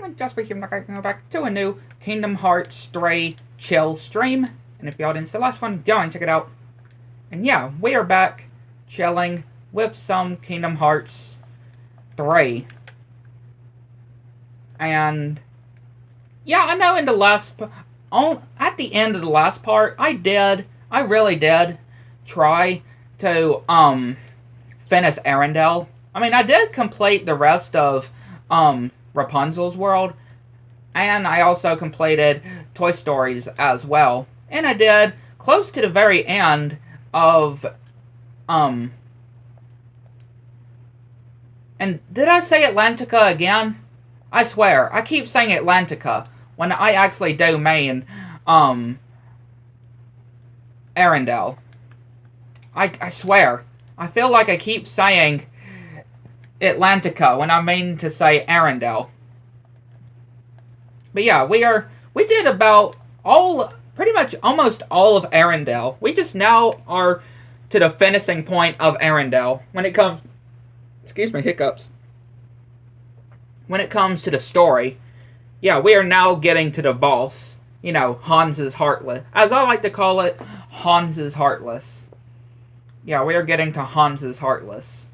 and just for him, go back to a new Kingdom Hearts 3 chill stream. And if y'all didn't see the last one, go and check it out. And yeah, we are back chilling with some Kingdom Hearts 3. And yeah, I know in the last, at the end of the last part, I really did try to finish Arendelle. I mean, I did complete the rest of Rapunzel's world, and I also completed Toy Story's as well. And I did close to the very end of and did I say Atlantica again? I swear, I keep saying Atlantica when I actually do mean Arendelle. I swear. I feel like I keep saying Atlantica when I mean to say Arendelle. But yeah, we did about pretty much almost all of Arendelle. We just now are to the finishing point of Arendelle when it comes, excuse me, hiccups. When it comes to the story, yeah, we are now getting to the boss. You know, Hans's Heartless. As I like to call it, Hans's Heartless. Yeah, we are getting to Hans's Heartless.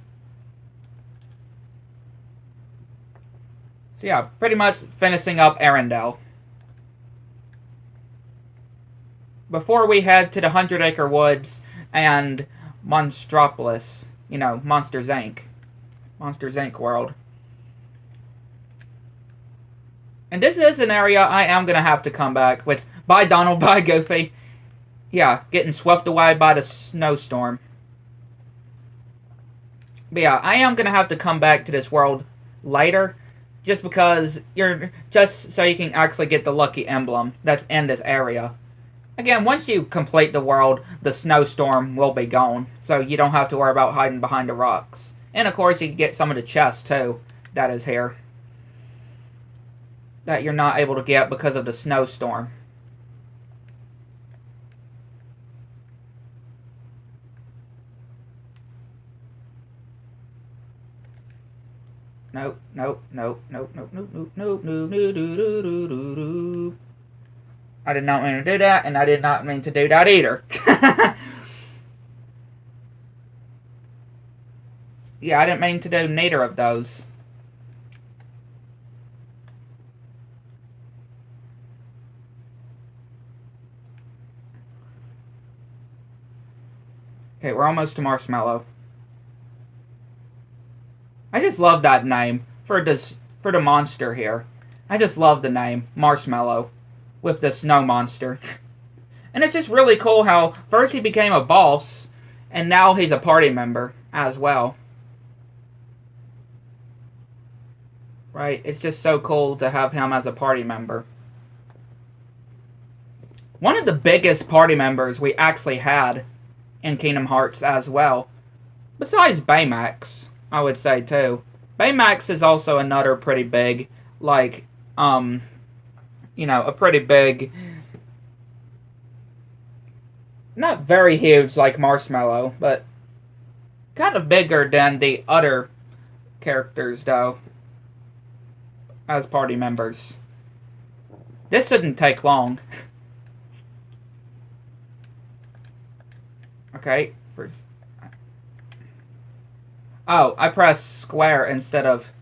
So yeah, pretty much finishing up Arendelle. Before we head to the 100 Acre Woods and Monstropolis. You know, Monsters, Inc. Monsters, Inc. world. And this is an area I am going to have to come back with. Bye, Donald. Bye, Goofy. Yeah, getting swept away by the snowstorm. But yeah, I am going to have to come back to this world later. Just because just so you can actually get the lucky emblem that's in this area. Again, once you complete the world, the snowstorm will be gone. So you don't have to worry about hiding behind the rocks. And of course, you can get some of the chests too that is here. That you're not able to get because of the snowstorm. Nope, nope, nope, nope, nope, nope, nope, nope, nope, nope, nope, nope, nope. I did not mean to do that, and I did not mean to do that either. Yeah, I didn't mean to do neither of those. Okay, we're almost to Marshmallow. I just love that name for the monster here. I just love the name, Marshmallow, with the snow monster. And it's just really cool how first he became a boss, and now he's a party member as well. Right? It's just so cool to have him as a party member. One of the biggest party members we actually had in Kingdom Hearts as well, besides Baymax, I would say too. Baymax is also another pretty big, like, you know, a pretty big, not very huge like Marshmallow, but kind of bigger than the other characters, though, as party members. This shouldn't take long. Okay, first. Oh, I pressed square instead of...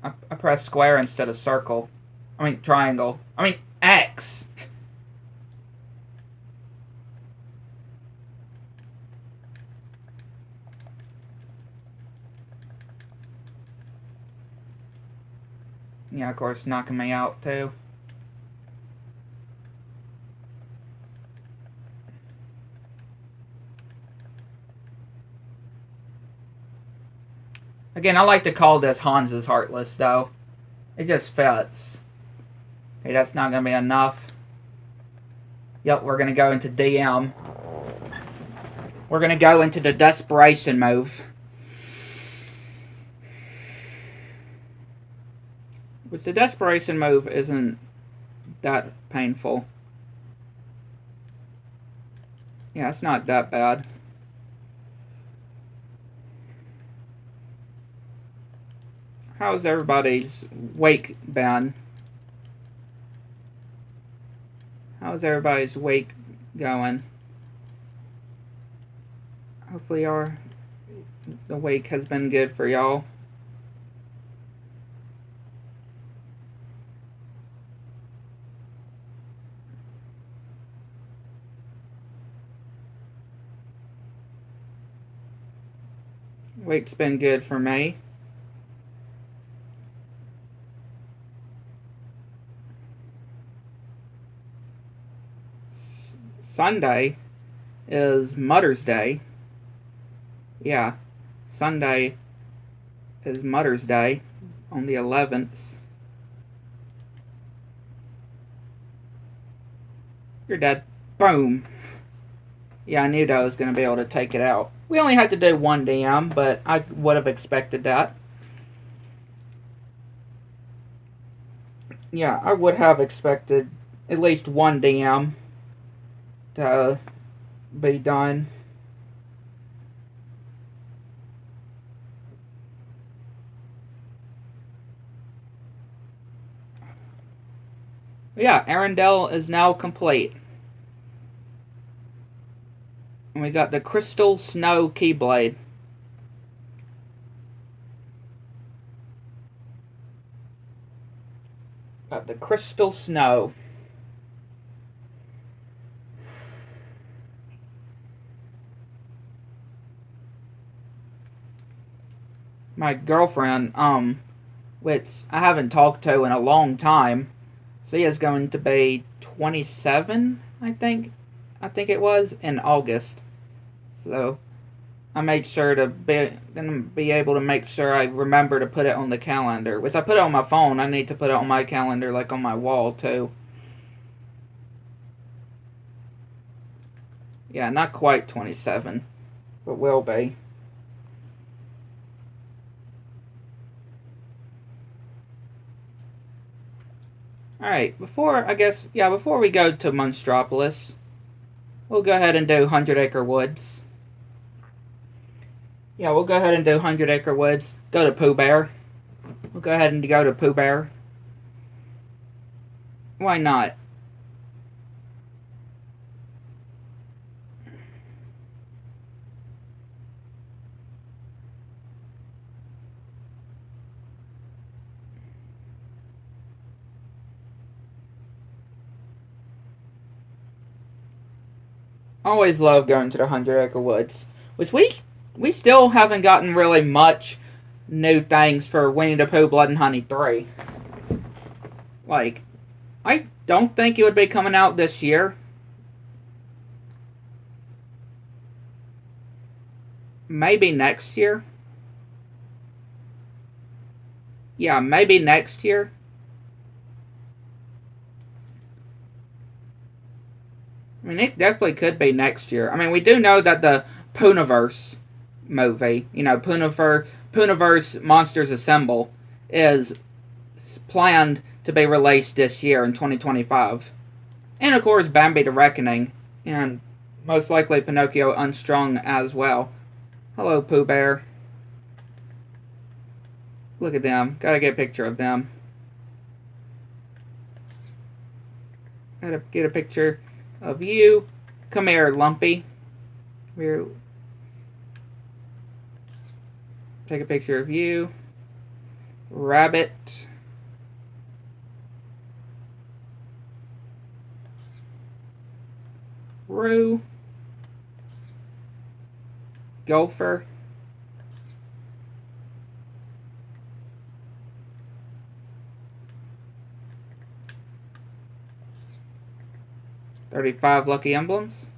I pressed square instead of circle. I mean, triangle. I mean, X! Yeah, of course, knocking me out, too. Again, I like to call this Hans's Heartless, though. It just fits. Okay, that's not going to be enough. Yep, we're going to go into DM. We're going to go into the desperation move. Which the desperation move isn't that painful. Yeah, it's not that bad. How's everybody's week been? How's everybody's week going? Hopefully the week has been good for y'all. Week's been good for me. Sunday is Mother's Day. Yeah, Sunday is Mother's Day on the 11th. You're dead. Boom. Yeah, I knew that I was going to be able to take it out. We only had to do one DM, but I would have expected that. Yeah, I would have expected at least one DM to be done. Yeah, Arendelle is now complete. And we got the Crystal Snow Keyblade. Got the Crystal Snow. My girlfriend, which I haven't talked to in a long time, she is going to be 27, I think it was, in August. So I made sure to be able to make sure I remember to put it on the calendar. Which I put it on my phone. I need to put it on my calendar, like on my wall too. Yeah, not quite 27, but will be. Alright, before we go to Monstropolis, we'll go ahead and do 100 Acre Woods. Yeah, we'll go ahead and do 100 Acre Woods. Go to Pooh Bear. We'll go ahead and go to Pooh Bear. Why not? Always love going to the 100 Acre Woods. Which we still haven't gotten really much new things for Winnie the Pooh Blood and Honey 3. Like, I don't think it would be coming out this year. Maybe next year. Yeah, maybe next year. I mean, it definitely could be next year. I mean, we do know that the Pooniverse movie, Pooniverse Monsters Assemble, is planned to be released this year in 2025. And, of course, Bambi the Reckoning, and most likely Pinocchio Unstrung as well. Hello, Pooh Bear. Look at them. Gotta get a picture of them. Gotta get a picture of you. Come here, Lumpy. Come here. Take a picture of you. Rabbit. Roo. Gopher. $35 lucky emblems.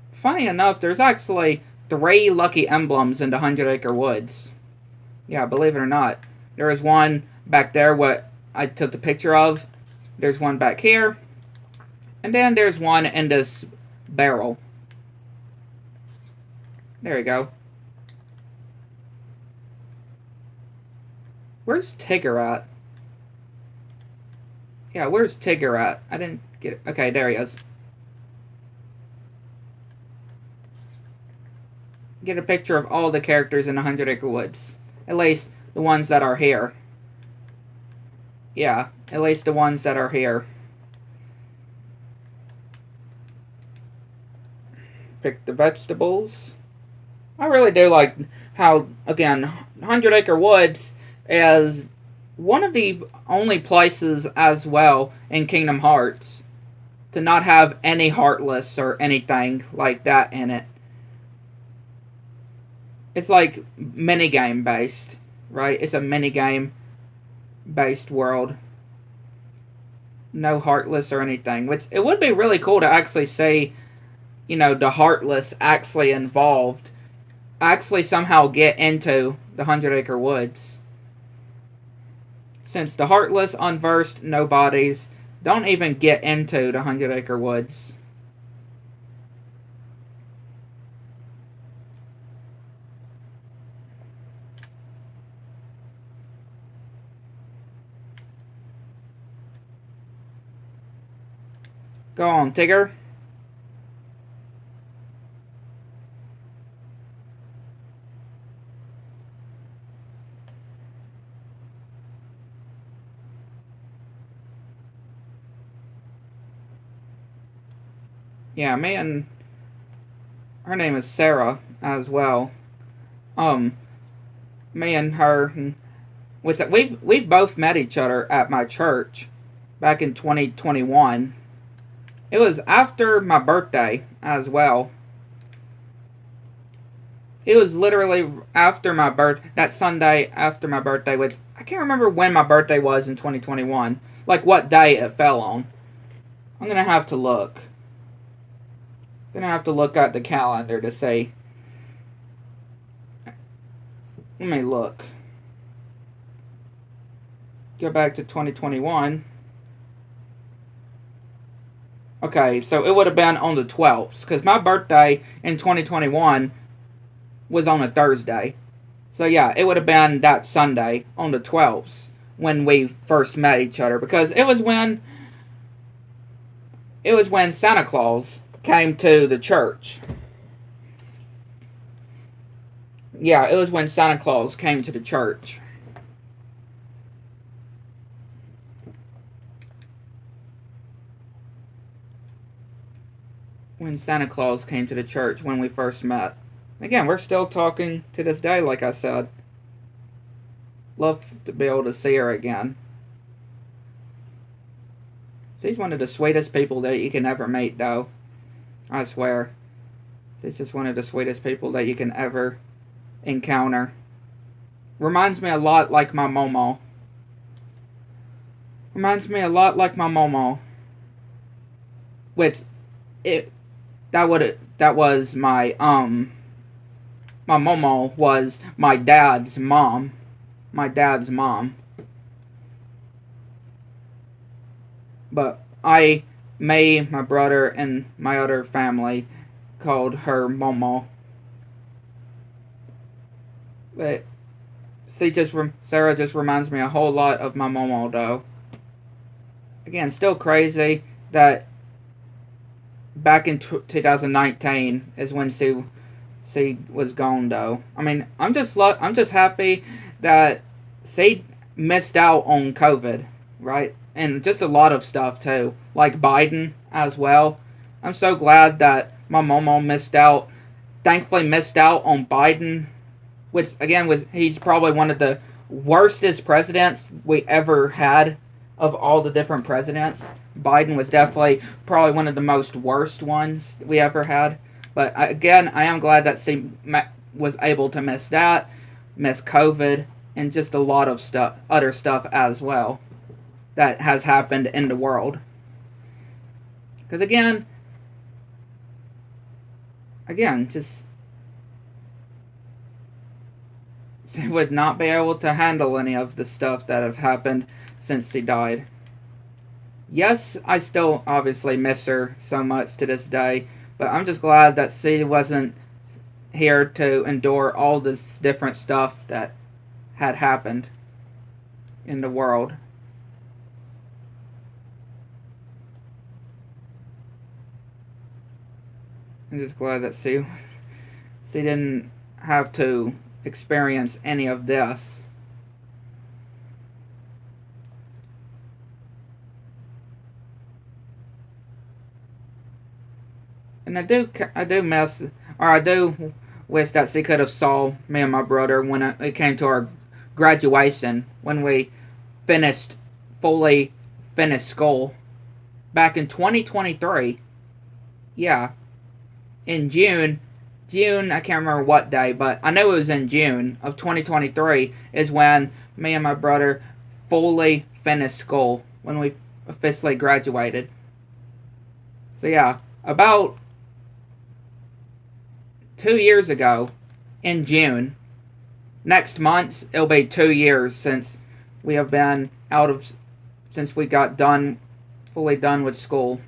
Funny enough, there's actually 3 lucky emblems in the 100 Acre Woods. Yeah, believe it or not. There is one back there, what I took the picture of. There's one back here. And then there's one in this barrel. There we go. Where's Tigger at? Yeah, where's Tigger at? I didn't get it. Okay, there he is. Get a picture of all the characters in 100 Acre Woods. At least the ones that are here. Yeah, at least the ones that are here. Pick the vegetables. I really do like how, again, 100 Acre Woods is one of the only places as well in Kingdom Hearts to not have any Heartless or anything like that in it. It's like minigame based, right? It's a minigame based world. No Heartless or anything. Which it would be really cool to actually see, you know, the Heartless actually involved. Actually somehow get into the 100 Acre Woods. Since the Heartless, Unversed, Nobodies don't even get into the 100 Acre Woods. Go on, Tigger. Yeah, me and her name is Sarah as well. Me and her, we've both met each other at my church back in 2021. It was after my birthday as well. It was literally after my that Sunday after my birthday, which I can't remember when my birthday was in 2021. Like what day it fell on. I'm gonna have to look. Gonna have to look at the calendar to see. Let me look. Go back to 2021. Okay, so it would have been on the 12th, because my birthday in 2021 was on a Thursday. So yeah, it would have been that Sunday on the 12th when we first met each other, because it was when Santa Claus came to the church. Yeah, it was when Santa Claus came to the church. When Santa Claus came to the church when we first met. Again, we're still talking to this day, like I said. Love to be able to see her again. She's one of the sweetest people that you can ever meet, though. I swear. She's just one of the sweetest people that you can ever encounter. Reminds me a lot like my Momo. Reminds me a lot like my Momo. Which, that was my Momo was my dad's mom. My dad's mom. But me, my brother, and my other family called her Momo. But Sarah just reminds me a whole lot of my Momo, though. Again, still crazy that back in 2019 is when she was gone, though. I mean, I'm just happy that she missed out on COVID, right? And just a lot of stuff too, like Biden as well. I'm so glad that my Momo missed out. Thankfully, missed out on Biden, which again he's probably one of the worstest presidents we ever had of all the different presidents. Biden was definitely probably one of the most worst ones we ever had. But again, I am glad that she was able to miss that, miss COVID, and just a lot of other stuff as well that has happened in the world. Because again, just she would not be able to handle any of the stuff that have happened since she died. Yes, I still obviously miss her so much to this day, but I'm just glad that she wasn't here to endure all this different stuff that had happened in the world. I'm just glad that she didn't have to experience any of this. And I do miss, or I do wish that she could have saw me and my brother when it came to our graduation, when we fully finished school back in 2023. Yeah, in June, I can't remember what day, but I know it was in June of 2023 is when me and my brother fully finished school, when we officially graduated. So yeah, about 2 years ago, in June, next month, it'll be 2 years since we have been since we got fully done with school.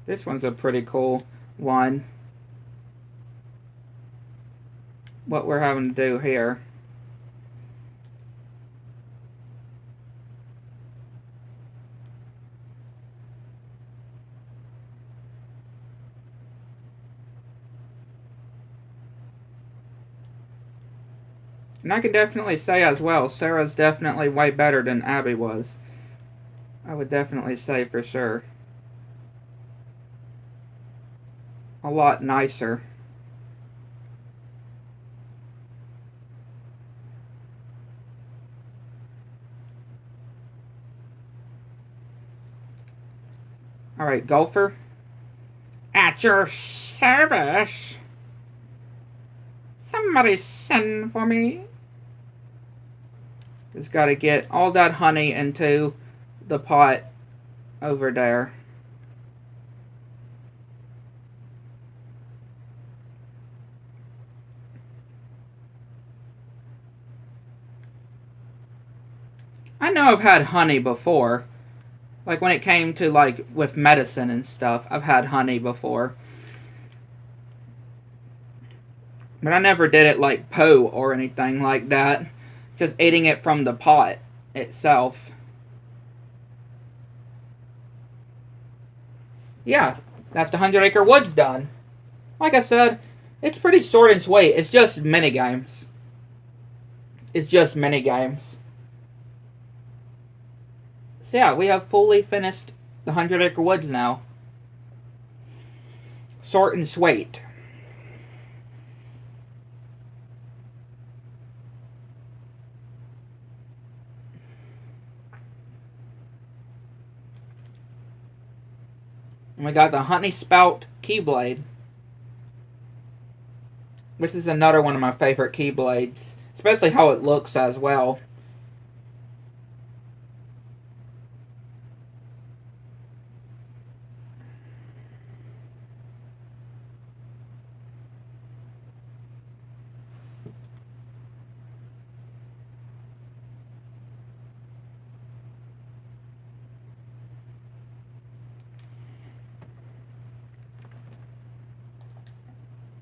This one's a pretty cool one. What we're having to do here. And I can definitely say as well, Sarah's definitely way better than Abby was. I would definitely say for sure. A lot nicer. Alright, golfer. At your service. Somebody send for me. Just gotta get all that honey into the pot over there. I know I've had honey before. Like when it came to like with medicine and stuff, I've had honey before. But I never did it like poo or anything like that. Just eating it from the pot itself. Yeah, that's the 100 Acre Woods done. Like I said, it's pretty short and sweet. It's just mini games. It's just mini games. So yeah, we have fully finished the 100 Acre Woods now. Short and sweet. And we got the Honey Spout Keyblade, which is another one of my favorite Keyblades, especially how it looks as well.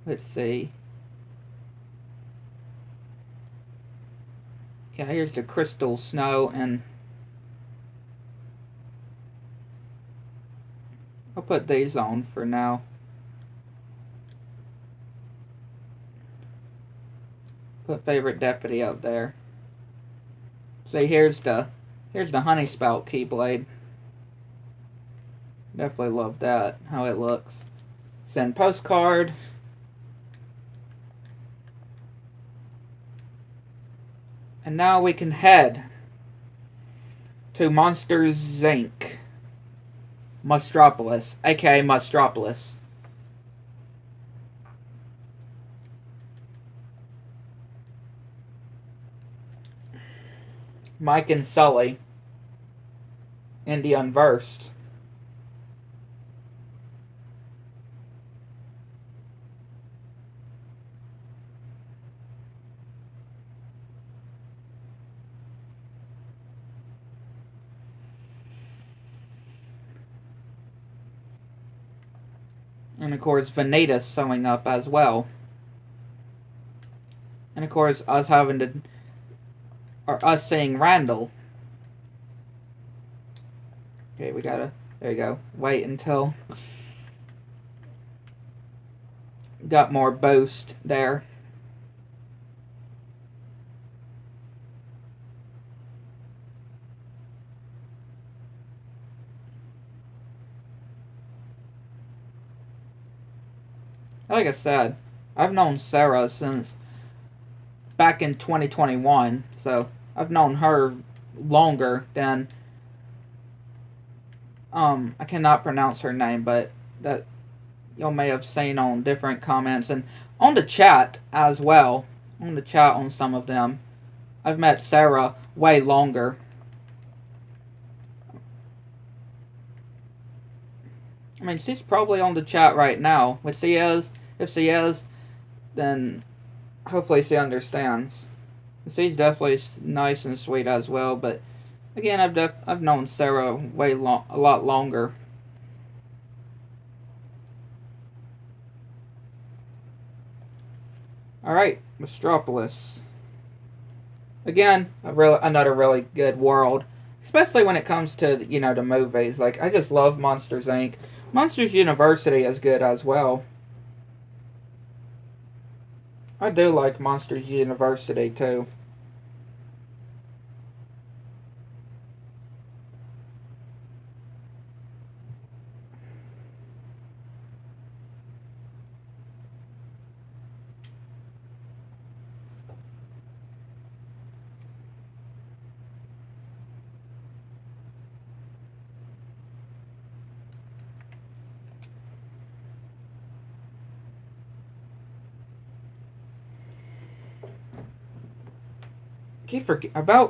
Let's see. Yeah, here's the crystal snow, and I'll put these on for now. Put favorite deputy up there. See, here's the Honey Spout Keyblade. Definitely love that, how it looks. Send postcard. And now we can head to Monsters Inc. Mustropolis, aka Mustropolis. Mike and Sully in the Unversed. And of course, Vanitas showing up as well. And of course, us having to, or us seeing Randall. Okay, we gotta, there you go. Wait until got more boost there. Like I said, I've known Sarah since back in 2021, so I've known her longer than I cannot pronounce her name, but that y'all may have seen on different comments and on the chat as well. On the chat on some of them. I've met Sarah way longer. I mean, she's probably on the chat right now, which she is. If she is, then hopefully she understands. She's definitely nice and sweet as well, but again, I've known Sarah a lot longer. All right, Metropolis. Again, another really good world, especially when it comes to the movies. Like, I just love Monsters Inc. Monsters University is good as well. I do like Monsters University too.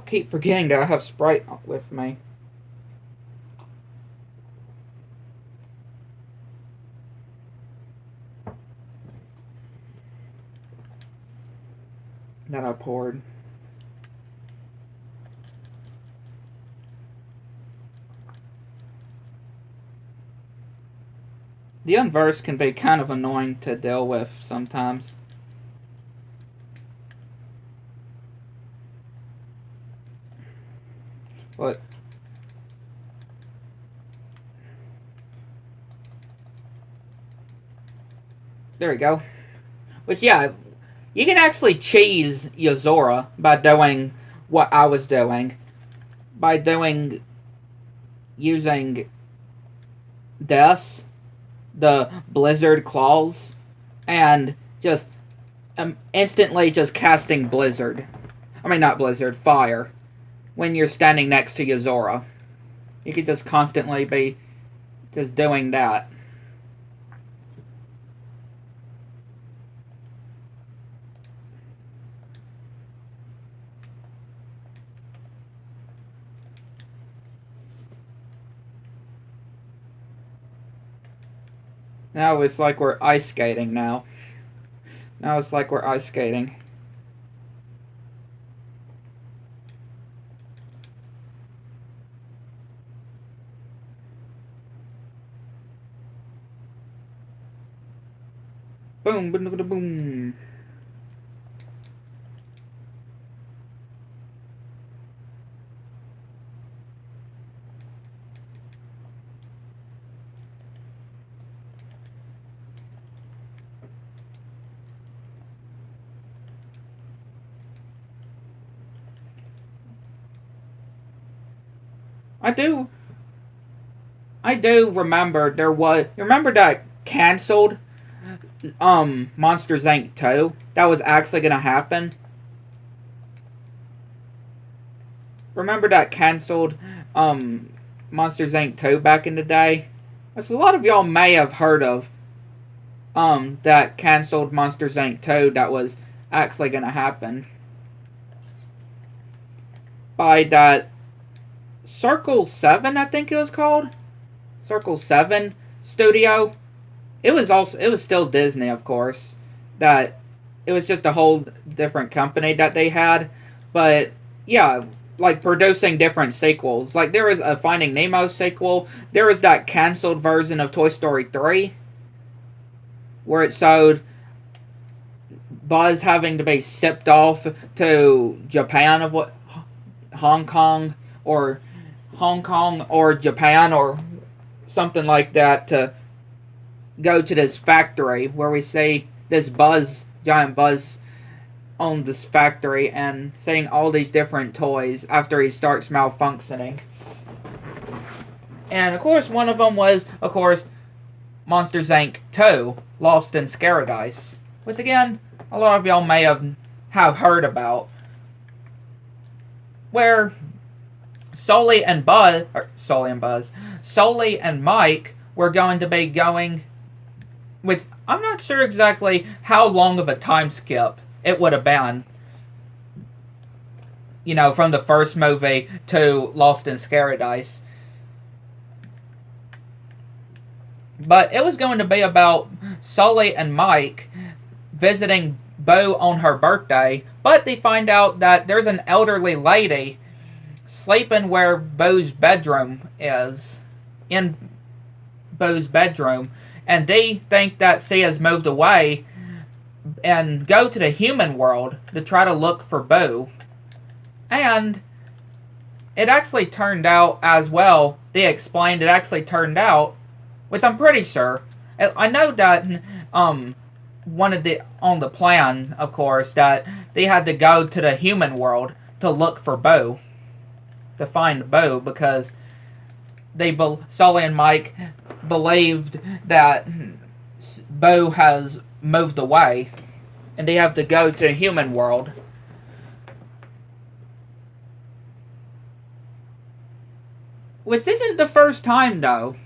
Keep forgetting that I have Sprite with me. That I poured. The inverse can be kind of annoying to deal with sometimes. But there we go. Which, yeah, you can actually cheese Yozora by doing what I was doing. By using the Blizzard Claws, and just instantly just casting Blizzard. I mean, not Blizzard, Fire. When you're standing next to Yozora. You could just constantly be just doing that. Now it's like we're ice skating now. Now it's like we're ice skating. Boom, boom, boom, boom. I do remember remember that canceled Monsters Inc. 2? That was actually gonna happen. Remember that canceled Monsters Inc. 2 back in the day? As a lot of y'all may have heard of that canceled Monsters Inc. 2 that was actually gonna happen. By that Circle 7, I think it was called. Circle 7 studio. It was still Disney, of course. That it was just a whole different company that they had. But yeah, like producing different sequels. Like there was a Finding Nemo sequel. There was that canceled version of Toy Story 3. where it showed Buzz having to be shipped off to Japan of what Hong Kong or Japan or something like that to go to this factory where we see this giant Buzz on this factory and seeing all these different toys after he starts malfunctioning. And of course one of them was, of course, Monsters Inc. 2, Lost in Scaradise, which again, a lot of y'all may have heard about, where Sully and Mike were going to be going, which I'm not sure exactly how long of a time skip it would have been, you know, from the first movie to Lost in Scaradise. But it was going to be about Sully and Mike visiting Bo on her birthday, but they find out that there's an elderly lady sleeping where Bo's bedroom is, in Bo's bedroom, and they think that she has moved away and go to the human world to try to look for Bo. And it actually turned out as well. They explained it actually turned out, which I'm pretty sure. I know that on the plan, of course, that they had to go to the human world to look for Bo, to find Bo, because Sully and Mike believed that Bo has moved away, and they have to go to the human world. Which isn't the first time, though.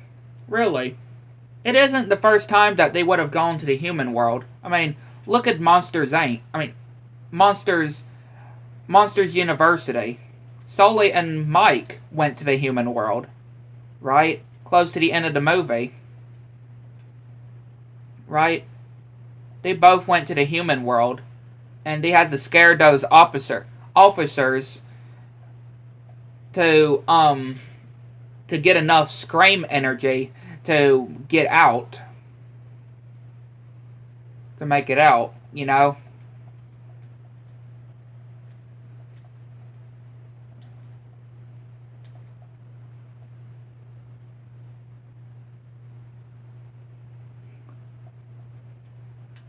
Really. It isn't the first time that they would have gone to the human world. I mean, look at Monsters Inc. I mean, Monsters University. Sully and Mike went to the human world. Right? Close to the end of the movie. Right? They both went to the human world. And they had to scare those officers to get enough scream energy to get out. To make it out, you know?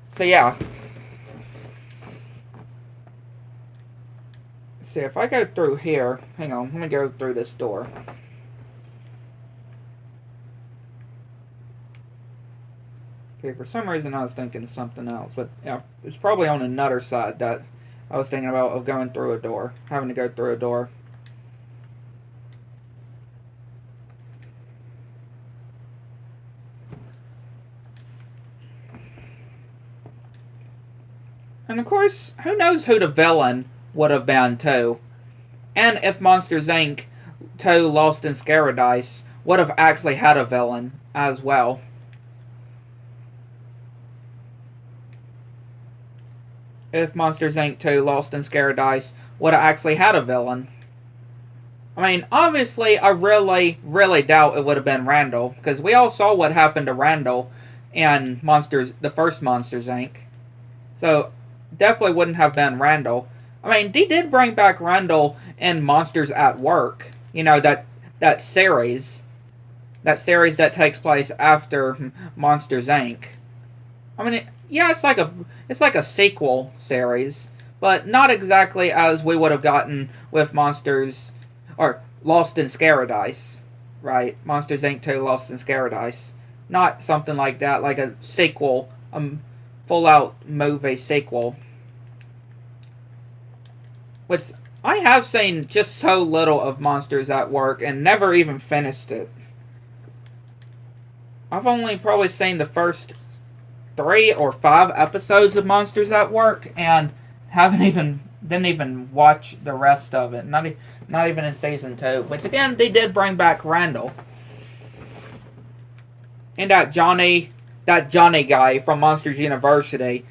So yeah. See, if I go through here, hang on, let me go through this door. Okay, for some reason I was thinking something else, but yeah, it's probably on another side that I was thinking about of going through a door, having to go through a door. And of course, who knows who the villain would have been too. And if Monsters Inc. 2 Lost in Scaradise would have actually had a villain as well. If Monsters Inc. 2 Lost in Scaradise would have actually had a villain. I mean, obviously, I really, really doubt it would have been Randall, because we all saw what happened to Randall in the first Monsters Inc. So, definitely wouldn't have been Randall. I mean, they did bring back Randall in Monsters at Work. You know, that series. That series that takes place after Monsters Inc. I mean, yeah, it's like a sequel series, but not exactly as we would have gotten with Monsters, or Lost in Scaradise, right? Monsters Inc. 2 Lost in Scaradise. Not something like that, like a sequel, full-out movie sequel. Which, I have seen just so little of Monsters at Work and never even finished it. I've only probably seen the first 3 or 5 episodes of Monsters at Work and didn't even watch the rest of it. Not even in season 2. Which again, they did bring back Randall. And that Johnny guy from Monsters University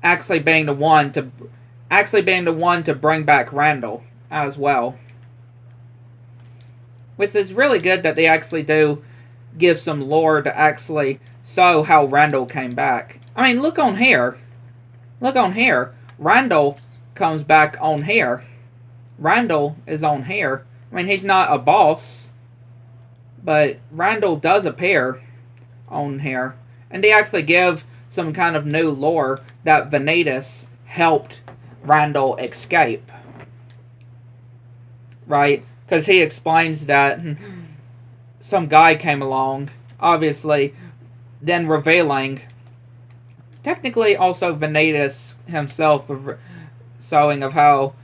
actually being the one to bring back Randall as well. Which is really good that they actually do give some lore to actually show how Randall came back. I mean, look on here. Look on here. Randall comes back on here. Randall is on here. I mean, he's not a boss, but Randall does appear on here. And they actually give some kind of new lore that Vanitas helped Randall escape. Right? Because he explains that some guy came along, obviously, then revealing, technically also Vanitas himself, showing of how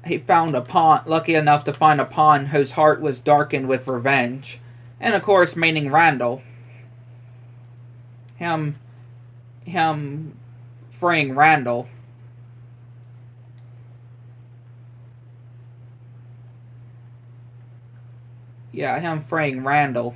he found a pawn, lucky enough to find a pawn whose heart was darkened with revenge. And of course, meaning Randall. Him freeing Randall. Yeah, him freeing Randall.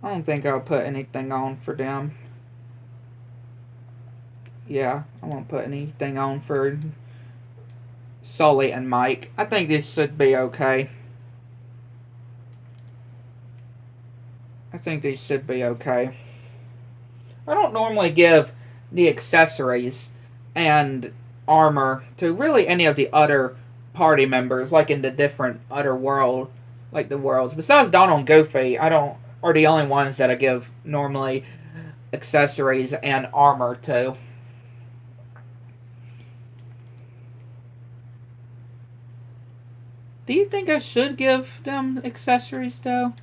I don't think I'll put anything on for them. Yeah, I won't put anything on for Sully and Mike. I think this should be okay. I think these should be okay. I don't normally give the accessories and armor to really any of the other party members, like in the different other world, like the worlds. Besides Donald and Goofy, I don't are the only ones that I give normally accessories and armor to. Do you think I should give them accessories, though?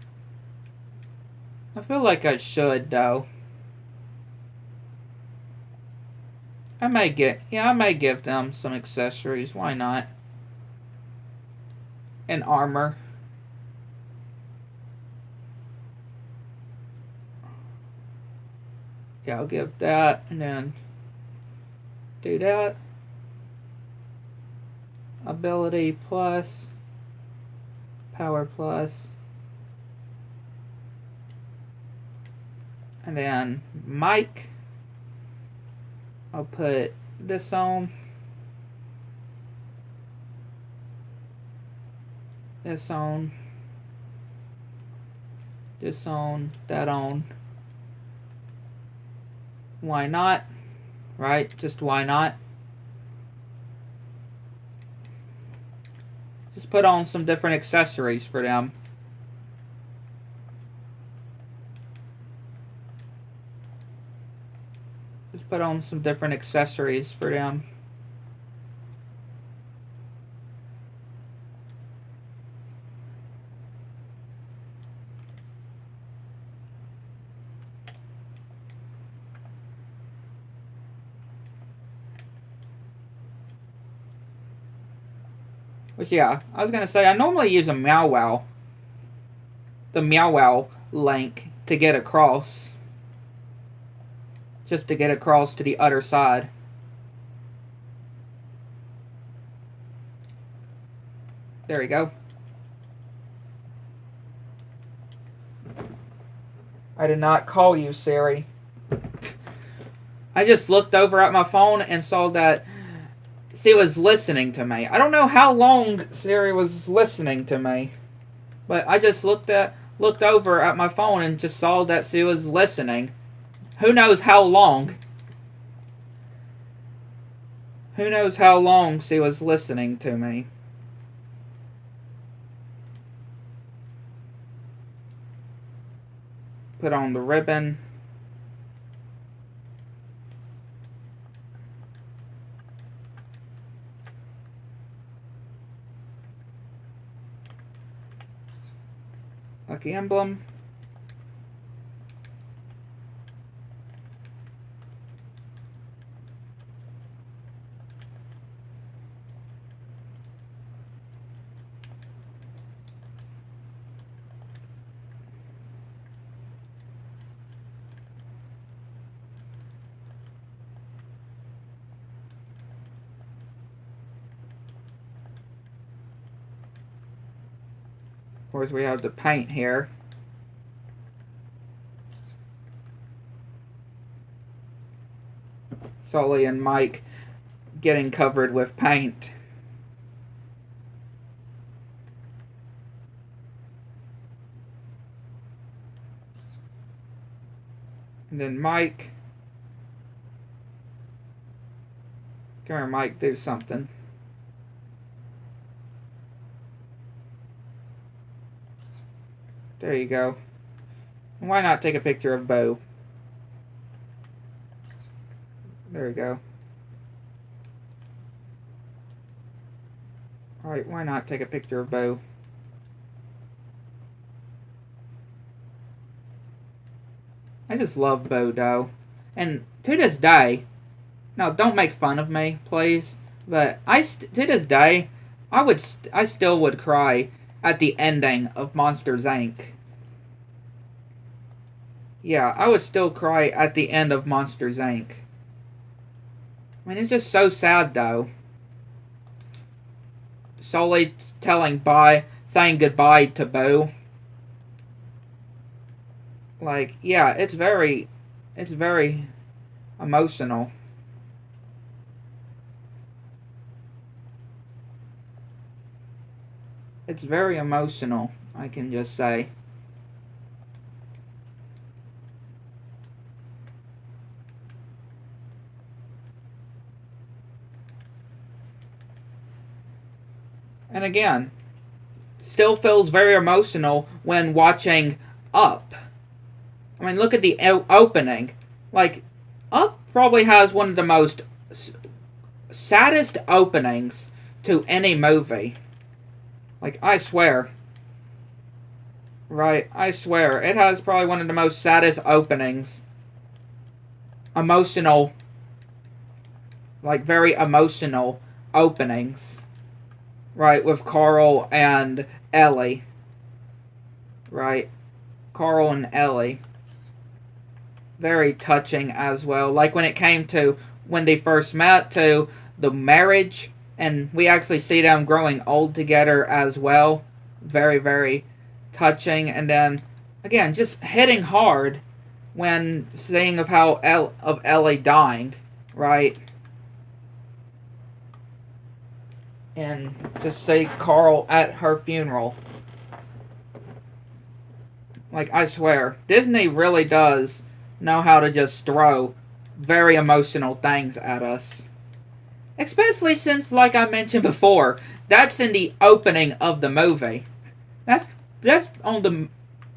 I feel like I should, though. I may give them some accessories. Why not? And armor. Yeah, I'll give that, and then do that. Ability plus. Power plus. And then Mike, I'll put this on. This on. This on. That on. Why not? Right? Just why not? Just put on some different accessories for them. Just put on some different accessories for them. Which, yeah, I was going to say, I normally use a Meow Wow. The Meow Wow link to get across. Just to get across to the other side. There we go. I did not call you, Siri. I just looked over at my phone and saw that she was listening to me. I don't know how long Siri was listening to me, but I just looked over at my phone and just saw that she was listening. Who knows how long? Who knows how long she was listening to me? Put on the ribbon. Lucky emblem. Of course, we have the paint here. Sully and Mike getting covered with paint. And then Mike. Come here, Mike, do something. There you go. Why not take a picture of Bo? There you go. Alright, why not take a picture of Bo? I just love Bo, though. And to this day, now don't make fun of me, please, but to this day, I still would cry at the ending of Monsters, Inc. Yeah, I would still cry at the end of Monsters, Inc. I mean, it's just so sad, though. Sully saying goodbye to Bo. Like, yeah, it's very emotional. It's very emotional, I can just say. And again, still feels very emotional when watching Up. I mean, look at the opening. Like, Up probably has one of the most saddest openings to any movie. Like, I swear. Right, I swear. It has probably one of the most saddest openings. Emotional. Like, very emotional openings. Right, with Carl and Ellie. Right. Carl and Ellie. Very touching as well. Like when it came to when they first met, to the marriage, and we actually see them growing old together as well. Very, very touching. And then, again, just hitting hard when seeing of how of Ellie dying, right? And just say Carl at her funeral. Like, I swear, Disney really does know how to just throw very emotional things at us. Especially since, like I mentioned before, that's in the opening of the movie. That's on the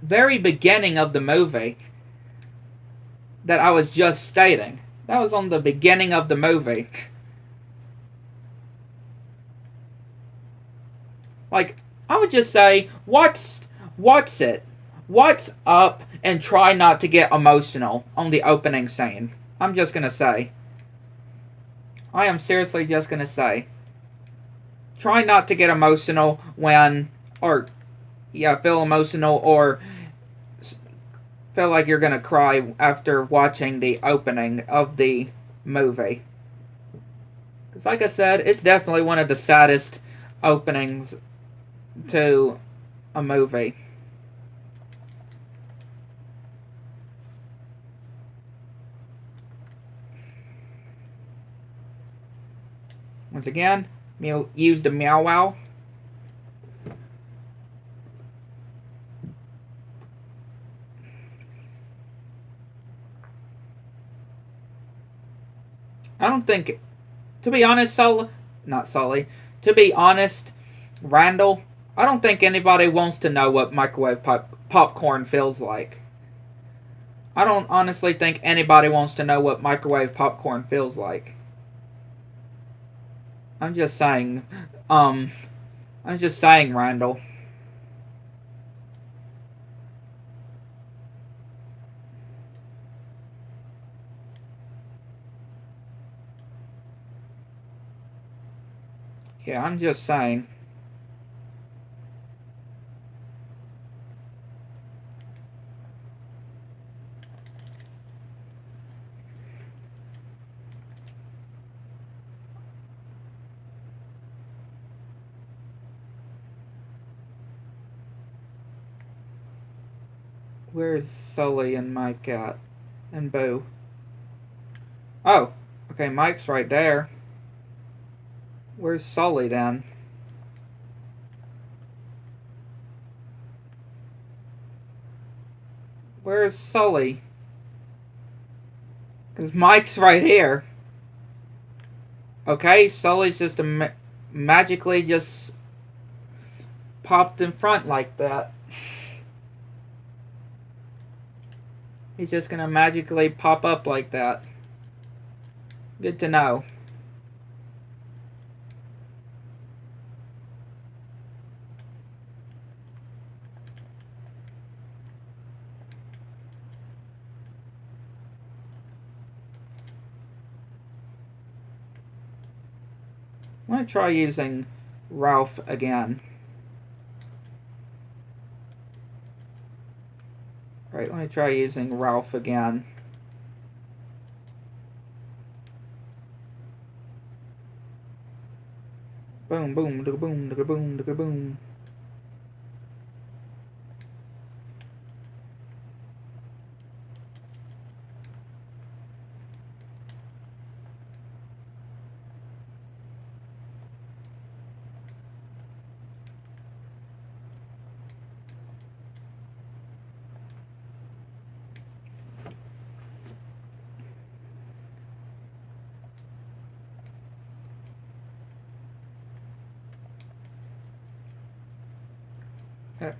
very beginning of the movie that I was just stating. That was on the beginning of the movie. Like, I would just say, what's it? What's up? And try not to get emotional on the opening scene. I'm just gonna say. I am seriously just gonna say. Try not to get emotional when, or, yeah, feel emotional or feel like you're gonna cry after watching the opening of the movie. Because, like I said, it's definitely one of the saddest openings to a movie. Once again, use the meow wow. I don't think, to be honest, to be honest, Randall, I don't think anybody wants to know what microwave popcorn feels like. I don't honestly think anybody wants to know what microwave popcorn feels like. I'm just saying, Randall. Yeah, I'm just saying. Where's Sully and Mike at? And Boo? Oh, okay, Mike's right there. Where's Sully then? Where's Sully? Because Mike's right here. Okay, Sully's just magically just popped in front like that. He's just gonna magically pop up like that. Good to know. I'm going to try using Ralph again. Alright, let me try using Ralph again. Boom, boom, digga boom, digga boom, digga boom.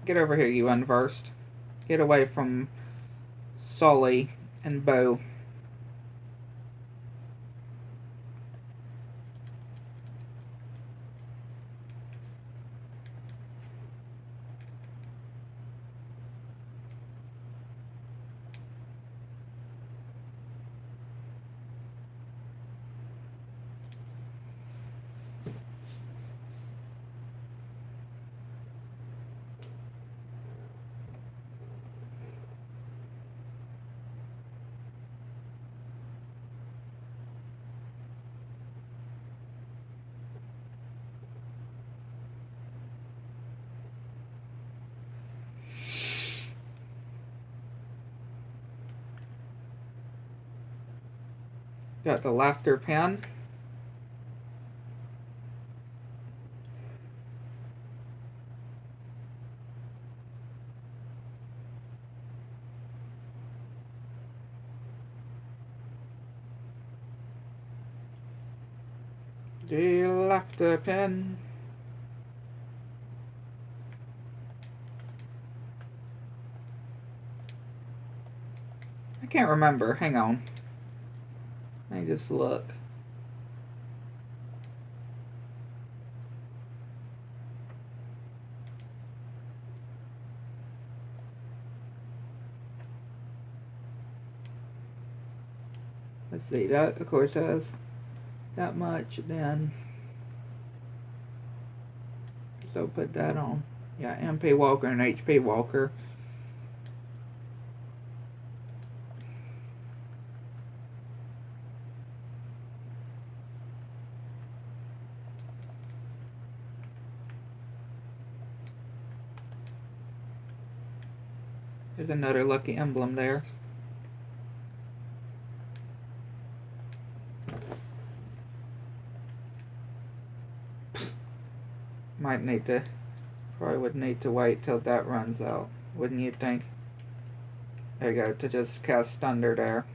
Get over here, you unversed. Get away from Sully and Bo. Got the laughter pen. The laughter pen. I can't remember. Hang on. Let me just look. Let's see, that of course has that much, then so put that on. Yeah, MP Walker and HP Walker. There's another lucky emblem there. Might need to, probably would need to wait till that runs out, wouldn't you think? There you go, to just cast Thunder there.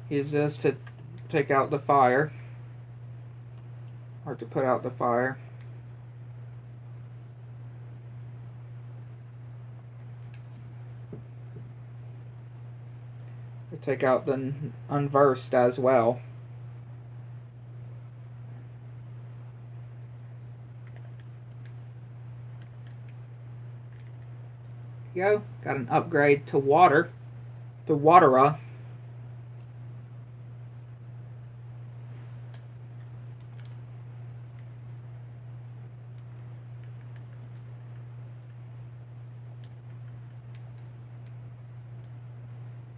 Use this to take out the fire, or to put out the fire. To take out the unversed as well. you go. Got an upgrade to water. To waterer.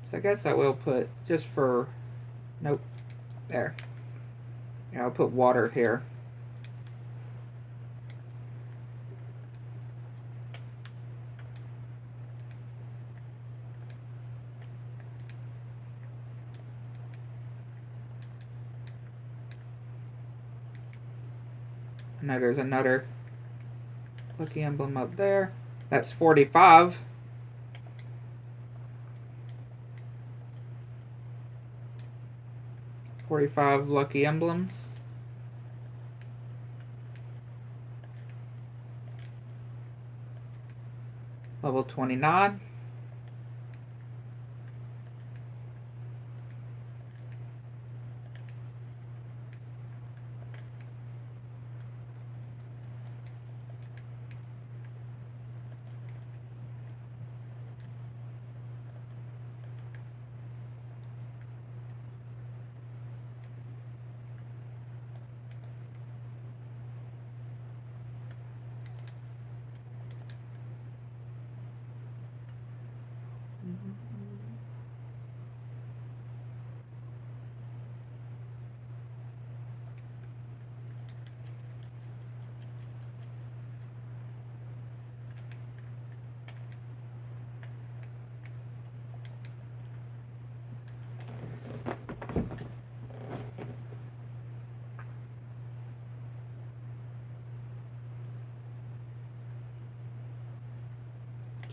So I guess I will put just for, nope, there. Yeah, I'll put water here. And now there's another lucky emblem up there. That's 45. $45 lucky emblems. Level 29.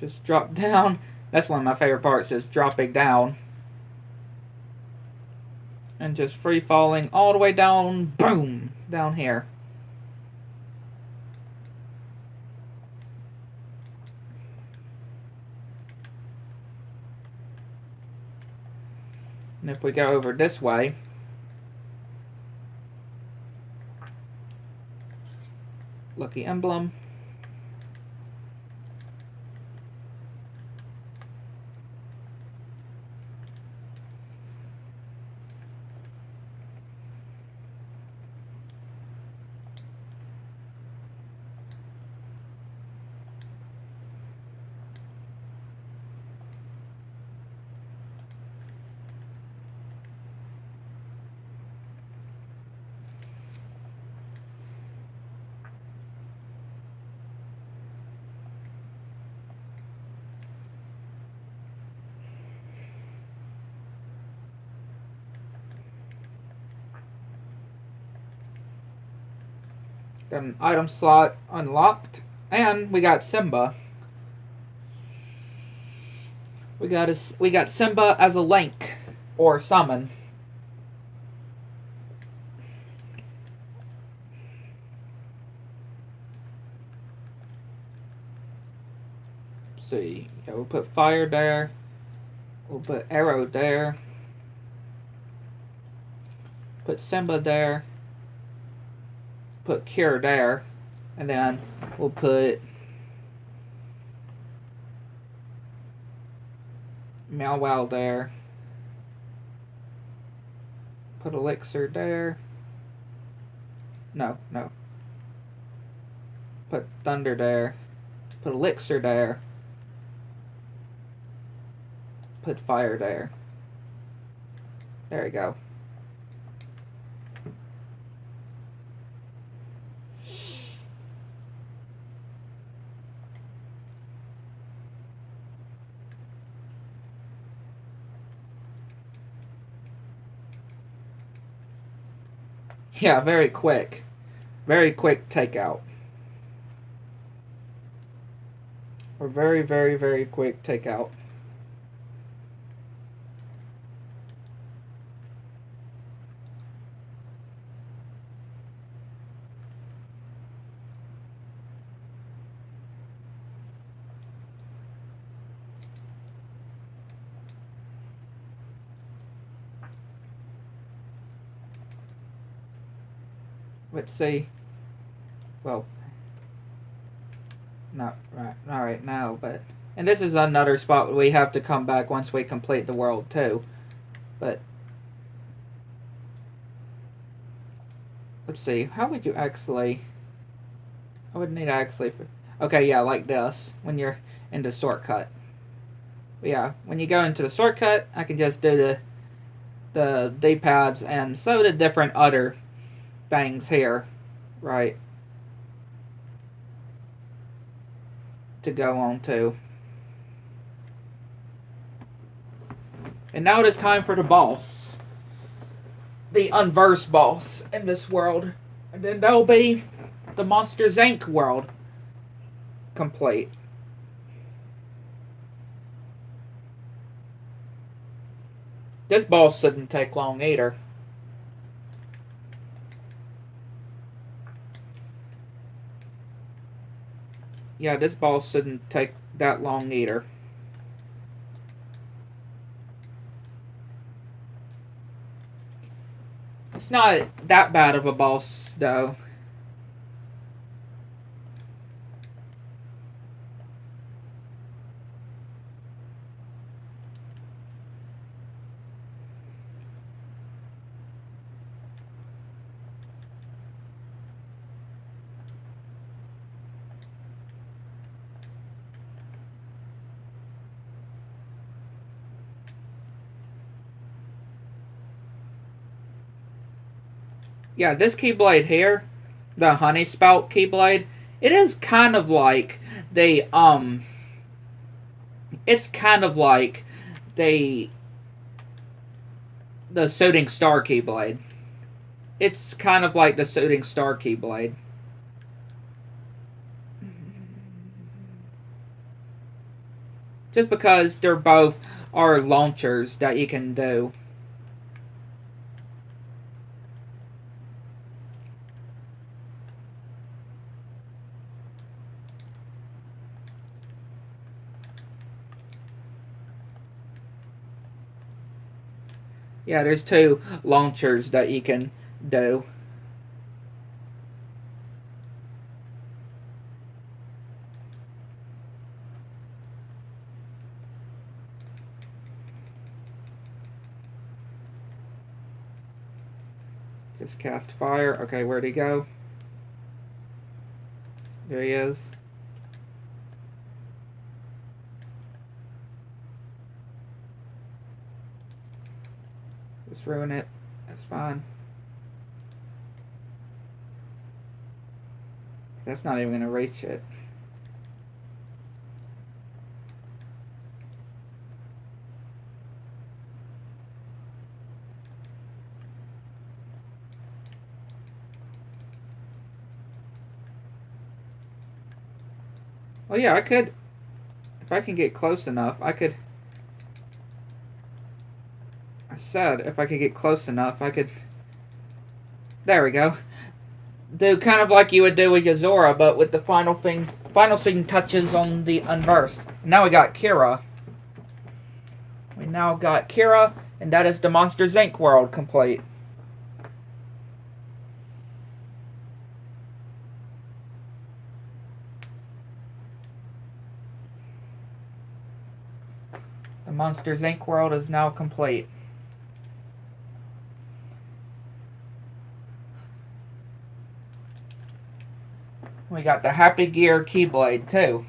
Just drop down. That's one of my favorite parts, just dropping down. And just free falling all the way down, boom, down here. And if we go over this way, lucky emblem. Got an item slot unlocked, and we got Simba. We got Simba as a link or summon. Let's see, yeah, we'll put fire there. We'll put arrow there. Put Simba there. Put cure there, and then we'll put Meow Wow there. Put elixir there. No. Put thunder there. Put elixir there. Put fire there. There we go. Yeah, very quick. Very quick takeout. Or very, very, very quick takeout. Let's see. Well, not right now, but And this is another spot we have to come back once we complete the world too. But let's see, how would you actually... I would need to actually... Okay, yeah, like this, when you're in the shortcut. But yeah, when you go into the shortcut, I can just do the D-pads and so the different other things here, right, to go on to. And now it is time for the boss. The unversed boss in this world. And then that'll be the Monsters Inc. world complete. This boss shouldn't take long either. Yeah, this boss shouldn't take that long either. It's not that bad of a boss, though. Yeah, this Keyblade here, the Honey Spout Keyblade, it is kind of like the, it's kind of like the Shooting Star Keyblade. It's kind of like the Shooting Star Keyblade. Just because they're both are launchers that you can do. Yeah, there's two launchers that you can do. Just cast fire. Okay, where'd he go? There he is. Just ruin it. That's fine. That's not even going to reach it. Well, yeah, I could... If I can get close enough, I could... I said if I could get close enough, I could... There we go. Do kind of like you would do with Yazora, but with the final scene touches on the unversed. Now we got Kira. We now got Kira, and that is the Monsters Inc. world complete. The Monsters Inc. world is now complete. We got the Happy Gear Keyblade, too.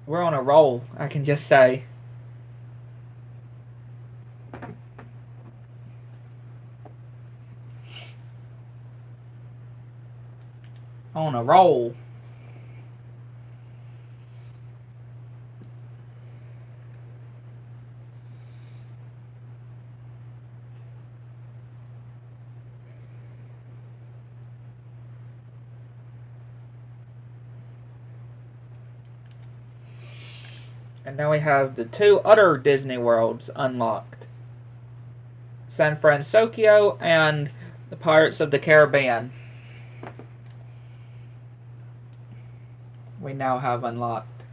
We're on a roll, I can just say. On a roll. And now we have the two other Disney worlds unlocked. San Francisco, and the Pirates of the Caribbean. We now have unlocked.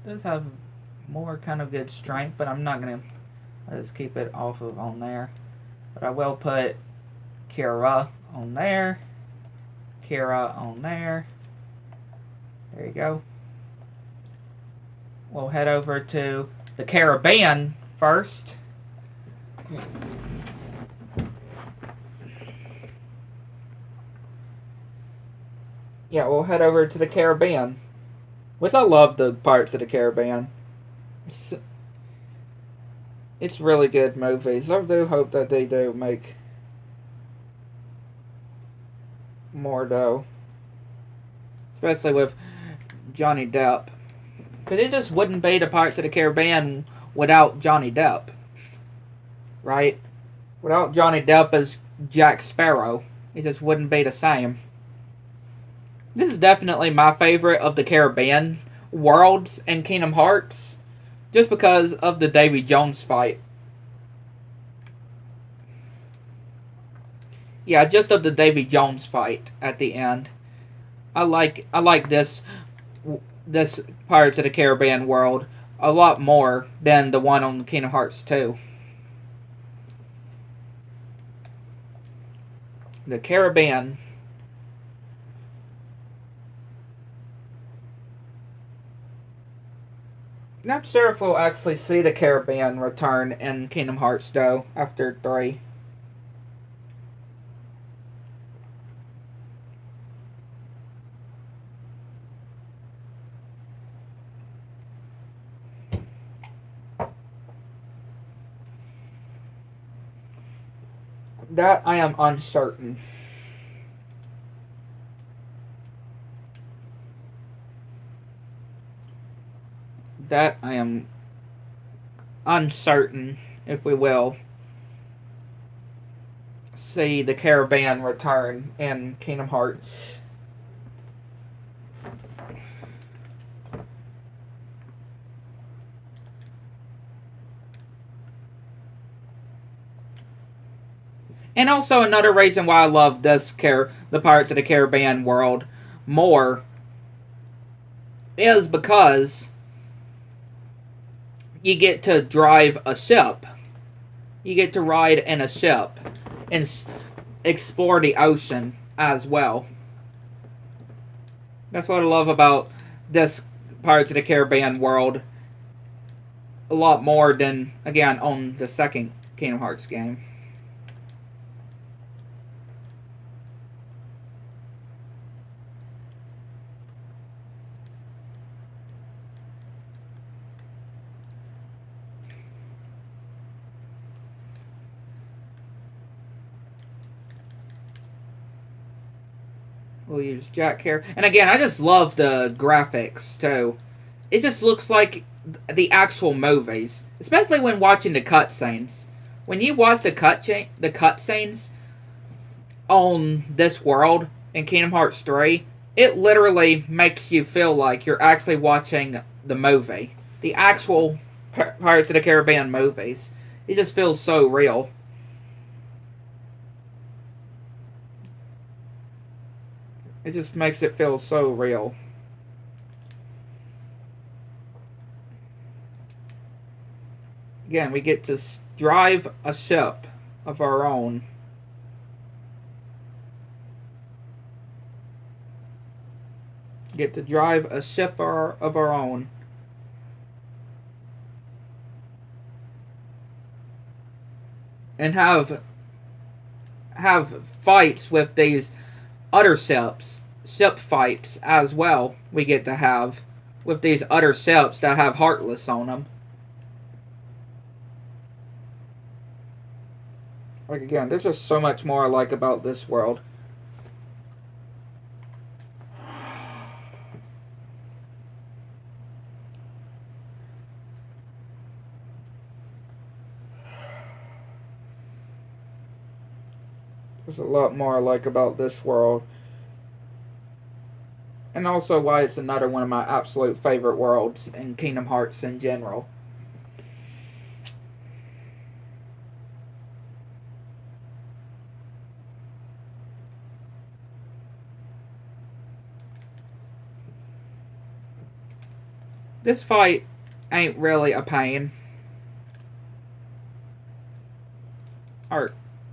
Does have more kind of good strength, but I'm not gonna just keep it off of on there. But I will put Kira on there, Kira on there. There you go. We'll head over to the Caribbean first. Yeah, we'll head over to the Caribbean. Which I love the Pirates of the Caribbean. It's really good movies. I do hope that they do make more though. Especially with Johnny Depp. Because it just wouldn't be the Pirates of the Caribbean without Johnny Depp. Right? Without Johnny Depp as Jack Sparrow, it just wouldn't be the same. This is definitely my favorite of the Caribbean worlds in Kingdom Hearts. Just because of the Davy Jones fight. Yeah, just of the Davy Jones fight at the end. I like this Pirates of the Caribbean world a lot more than the one on Kingdom Hearts 2. The Caribbean. Not sure if we'll actually see the Caribbean return in Kingdom Hearts though after 3. That I am uncertain. That I am uncertain if we will see the Caribbean return in Kingdom Hearts. And also another reason why I love the Pirates of the Caribbean world more is because you get to drive a ship. You get to ride in a ship and explore the ocean as well. That's what I love about this Pirates of the Caribbean world a lot more than, again, on the second Kingdom Hearts game. We'll use Jack here. And again, I just love the graphics, too. It just looks like the movies. Especially when watching the cutscenes. When you watch the cutscenes on this world in Kingdom Hearts 3, it literally makes you feel like you're actually watching the movie. The actual Pirates of the Caribbean movies. It just feels so real. It just makes it feel so real. Again, we get to drive a ship of our own. Get to drive a ship of our own. And have fights with these other ship fights as well. We get to have with these other ships that have Heartless on them. Like again, there's just so much more I like about this world. There's a lot more I like about this world. And also why it's another one of my absolute favorite worlds in Kingdom Hearts in general. This fight ain't really a pain. Or,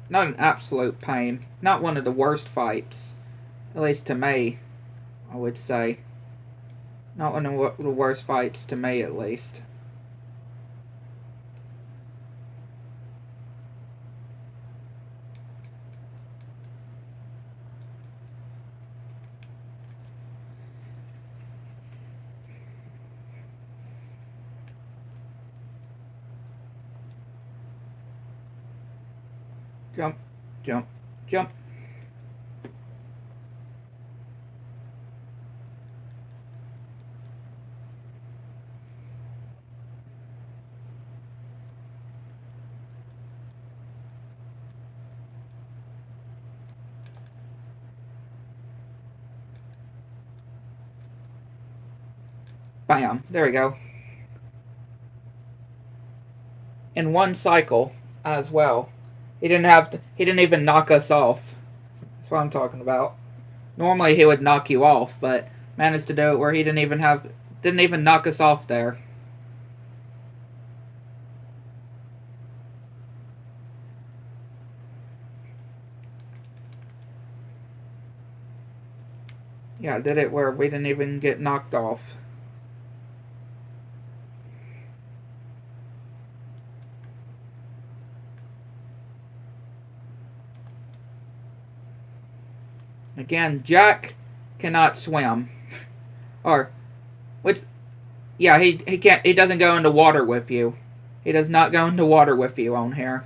not an absolute pain. Not one of the worst fights. At least to me, I would say. Not one of the worst fights to me, at least. Jump, jump, jump. Bam. There we go. In one cycle as well. He didn't even knock us off. That's what I'm talking about. Normally he would knock you off, but managed to do it where he didn't even knock us off there. Yeah, did it where we didn't even get knocked off. Again, Jack cannot swim. Or, which, yeah, he can't, he doesn't go into water with you. He does not go into water with you on here.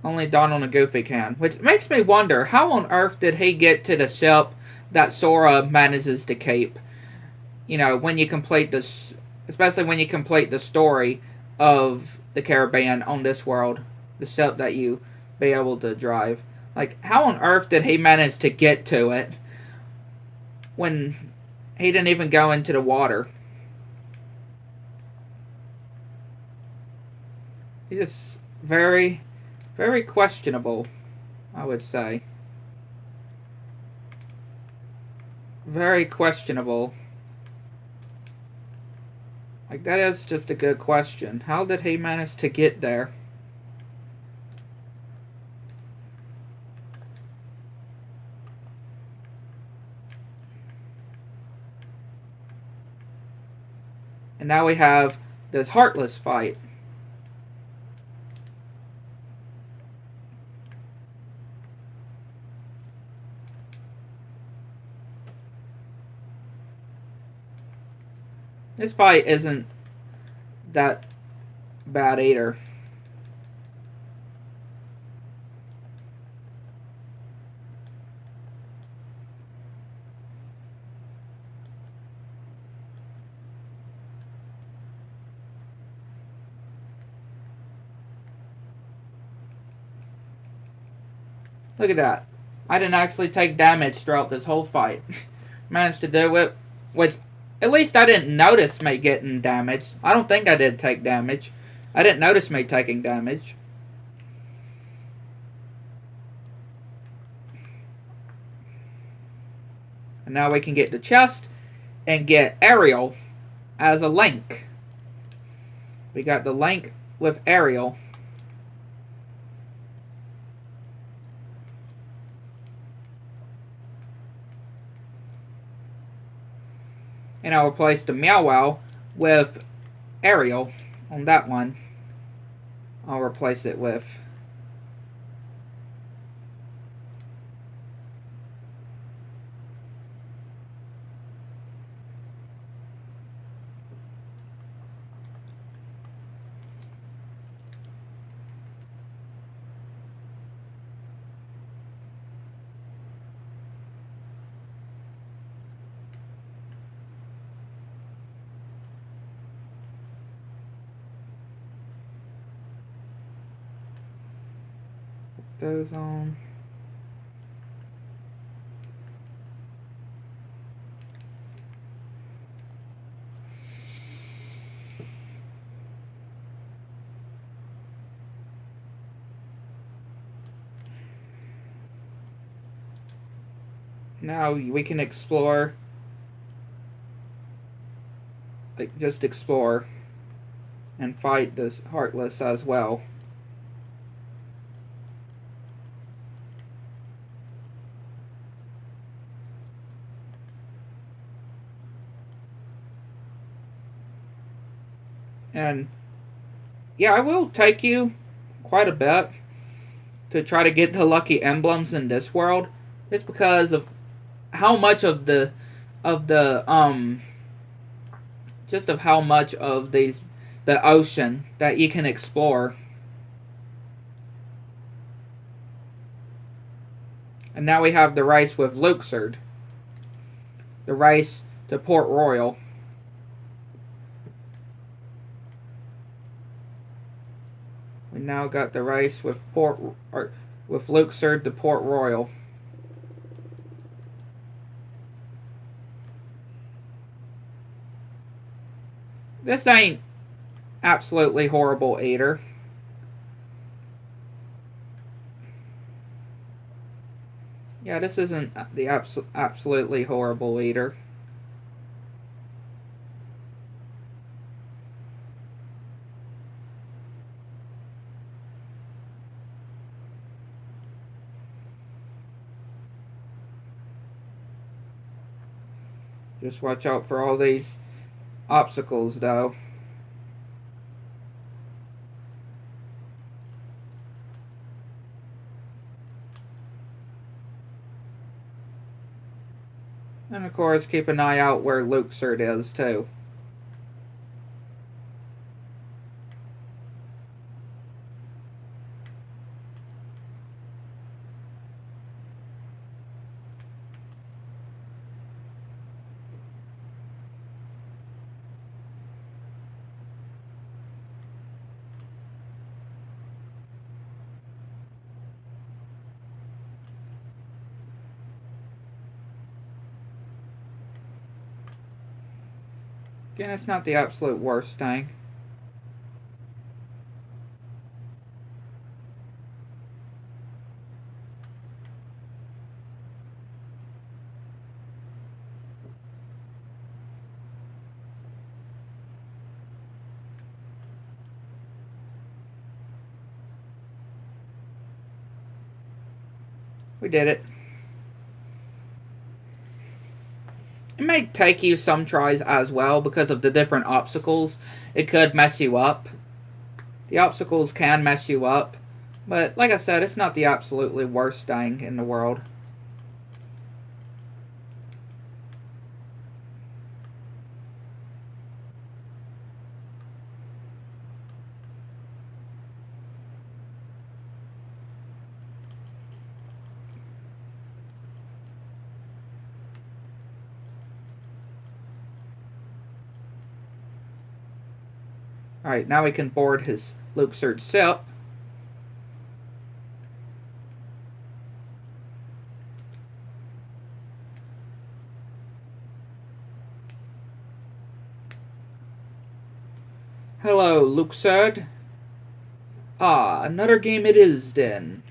Only Donald and Goofy can. Which makes me wonder, how on earth did he get to the ship that Sora manages to keep? You know, when you complete this, especially when you complete the story of the Caribbean on this world, the ship that you be able to drive. Like, how on earth did he manage to get to it when he didn't even go into the water? He's just very, very questionable, I would say. Very questionable. Like, that is just a good question. How did he manage to get there? And now we have this Heartless fight. This fight isn't that bad either. Look at that. I didn't actually take damage throughout this whole fight. Managed to do it. Which, at least I didn't notice me getting damaged. I don't think I did take damage. I didn't notice me taking damage. And now we can get the chest and get Ariel as a link. We got the link with Ariel. And I'll replace the Meow Wow with Ariel on that one. I'll replace it with. Those on. Now we can explore. Like, just explore. And fight this Heartless as well. And yeah, I will take you quite a bit to try to get the lucky emblems in this world, just because of how much of the just of how much of the ocean that you can explore. And now we have the race with Luxord. The race to Port Royal. We now got the race with Luxord to Port Royal. This ain't absolutely horrible either. Yeah, this isn't the absolutely horrible either. Just watch out for all these obstacles, though. And of course, keep an eye out where Luxord is, too. Again, it's not the absolute worst thing. We did it. It may take you some tries as well because of the different obstacles. It could mess you up. The obstacles can mess you up. But like I said, it's not the absolutely worst thing in the world. Alright, now we can board his Luxord ship. Hello, Luxord. Ah, another game it is then.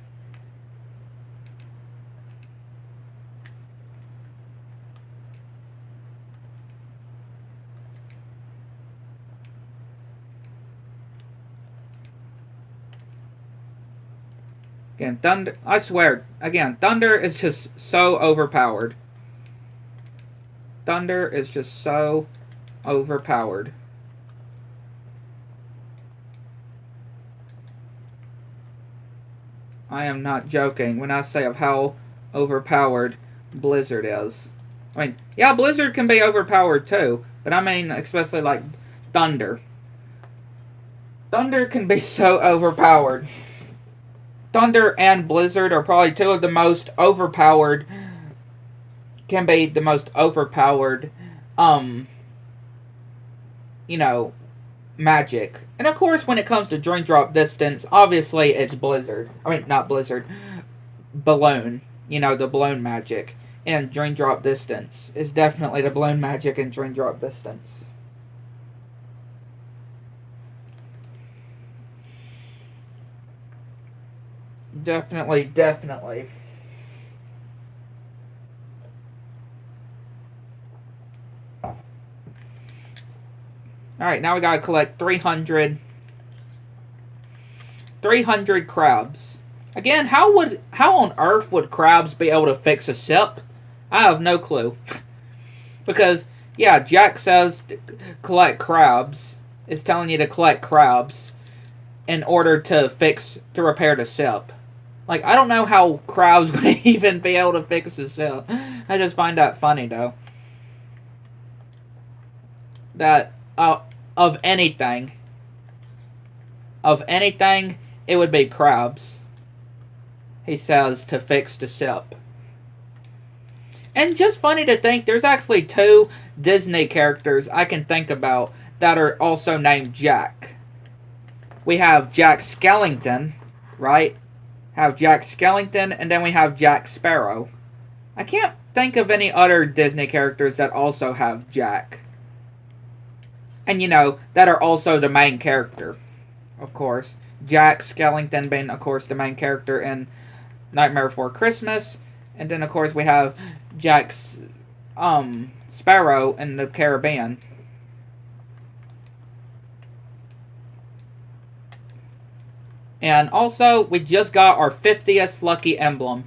Again, Thunder, I swear, again, Thunder is just so overpowered. Thunder is just so overpowered. I am not joking when I say of how overpowered Blizzard is. I mean, yeah, Blizzard can be overpowered too, but I mean, especially like Thunder. Thunder can be so overpowered. Thunder and Blizzard are probably two of the most overpowered, can be the most overpowered, you know, magic. And of course, when it comes to Drink Drop Distance, obviously it's Blizzard. I mean, not Blizzard. Balloon. You know, the balloon magic. And Drink Drop Distance is definitely the balloon magic and Drink Drop Distance. Definitely, definitely. Alright, now we gotta collect 300 crabs. Again, how on earth would crabs be able to fix a ship? I have no clue. Because, yeah, Jack says collect crabs. It's telling you to collect crabs in order to repair the ship. Like, I don't know how crabs would even be able to fix the ship. I just find that funny, though. That, of anything, it would be crabs. He says to fix the ship. And just funny to think, there's actually 2 Disney characters I can think about that are also named Jack. We have Jack Skellington, right? Have Jack Skellington, and then we have Jack Sparrow. I can't think of any other Disney characters that also have Jack. And, you know, that are also the main character, of course. Jack Skellington being, of course, the main character in Nightmare Before Christmas. And then, of course, we have Jack's Sparrow in the Caribbean. And also, we just got our 50th lucky emblem.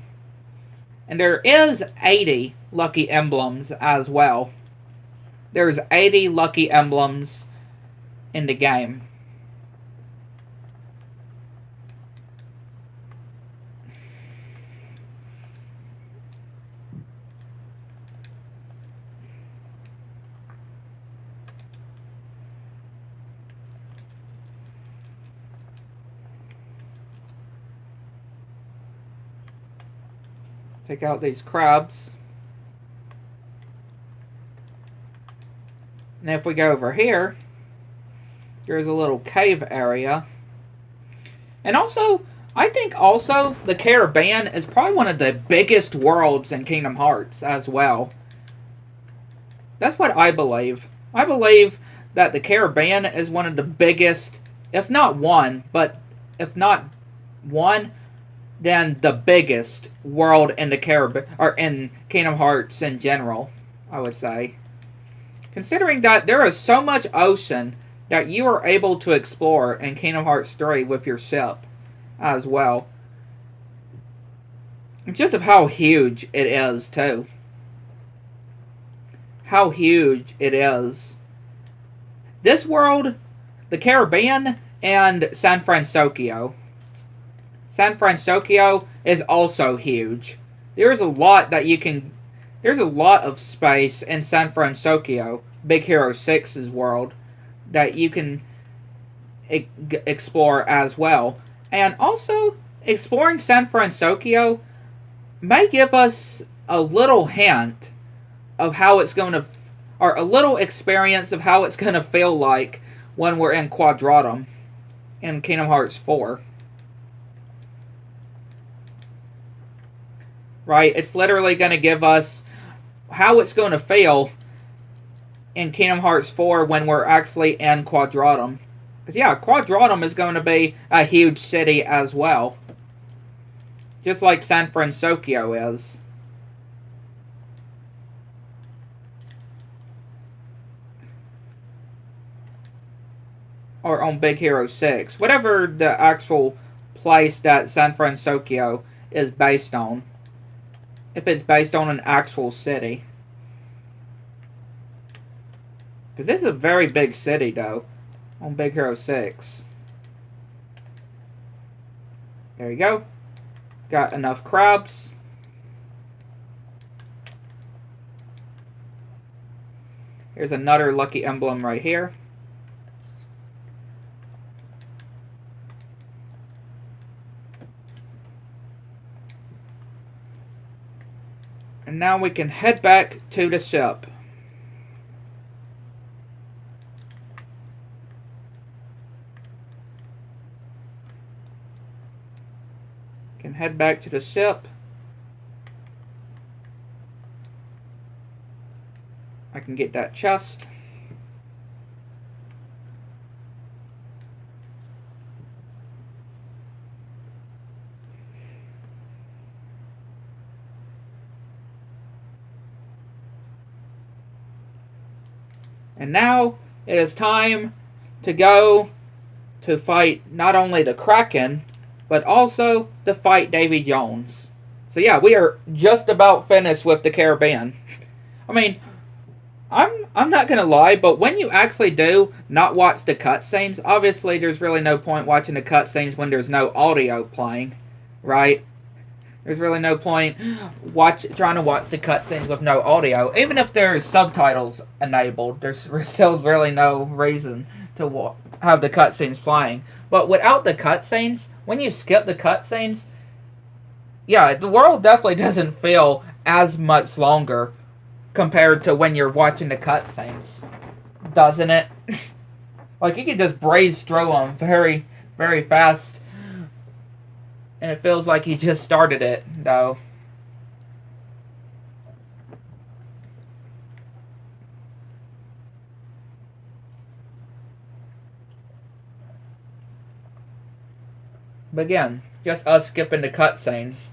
And there is 80 lucky emblems as well. There's 80 lucky emblems in the game. Take out these crabs. And if we go over here, there's a little cave area. And also, I think also the Caribbean is probably one of the biggest worlds in Kingdom Hearts as well. That's what I believe. I believe that the Caribbean is one of the biggest, if not one, then the biggest world in the Caribbean, or in Kingdom Hearts in general, I would say. Considering that there is so much ocean that you are able to explore in Kingdom Hearts 3 with your ship as well. Just of how huge it is, too. How huge it is. This world, the Caribbean, and San Francisco. San Francisco is also huge. There's a lot of space in San Francisco, Big Hero 6's world, that you can explore as well. And also, exploring San Francisco may give us a little hint of how it's going to, or a little experience of how it's going to feel like when we're in Quadratum in Kingdom Hearts 4. Right? It's literally going to give us how it's going to feel in Kingdom Hearts 4 when we're actually in Quadratum. Because, yeah, Quadratum is going to be a huge city as well. Just like San Francisco is. Or on Big Hero 6. Whatever the actual place that San Francisco is based on. If it's based on an actual city. Because this is a very big city, though. On Big Hero 6. There you go. Got enough crabs. Here's another lucky emblem right here. And now we can head back to the ship. Can head back to the ship. I can get that chest. And now it is time to go to fight not only the Kraken, but also to fight Davy Jones. So yeah, we are just about finished with the Caribbean. I mean, I'm not gonna lie, but when you actually do not watch the cutscenes, obviously there's really no point watching the cutscenes when there's no audio playing, right? There's really no point trying to watch the cutscenes with no audio. Even if there's subtitles enabled, there's still really no reason to have the cutscenes playing. But without the cutscenes, when you skip the cutscenes, yeah, the world definitely doesn't feel as much longer compared to when you're watching the cutscenes, doesn't it? Like, you can just breeze through them very, very fast, and it feels like you just started it, though. But again, just us skipping the cutscenes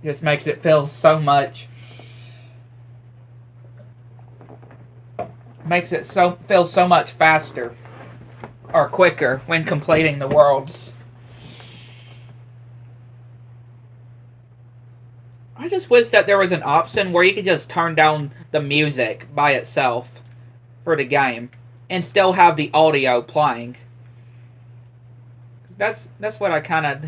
just makes it feel so much. Makes it feel so much faster or quicker when completing the worlds. I just wish that there was an option where you could just turn down the music by itself for the game and still have the audio playing. That's what I kind of...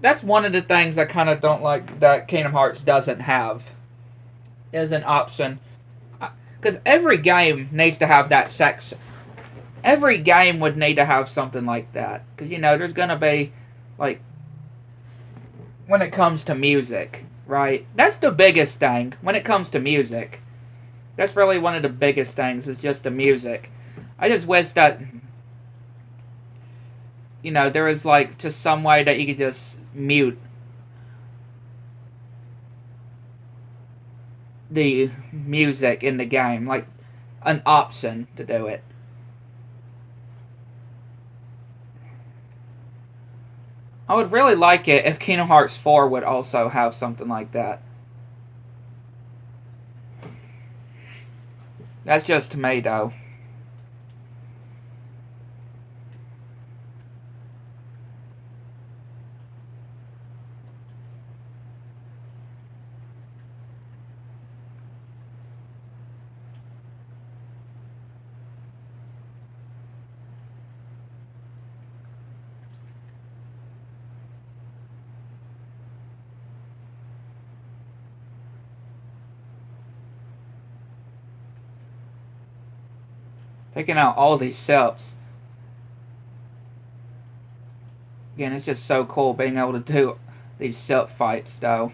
That's one of the things I kind of don't like that Kingdom Hearts doesn't have, is an option. Because every game needs to have that section. Every game would need to have something like that. Because, you know, there's going to be, like, when it comes to music, right? That's the biggest thing when it comes to music. That's really one of the biggest things, is just the music. I just wish that, you know, there was, like, just some way that you could just mute the music in the game. Like, an option to do it. I would really like it if Kingdom Hearts 4 would also have something like that. That's just me, though. Taking out all these steps. Again, it's just so cool being able to do these SIP fights, though.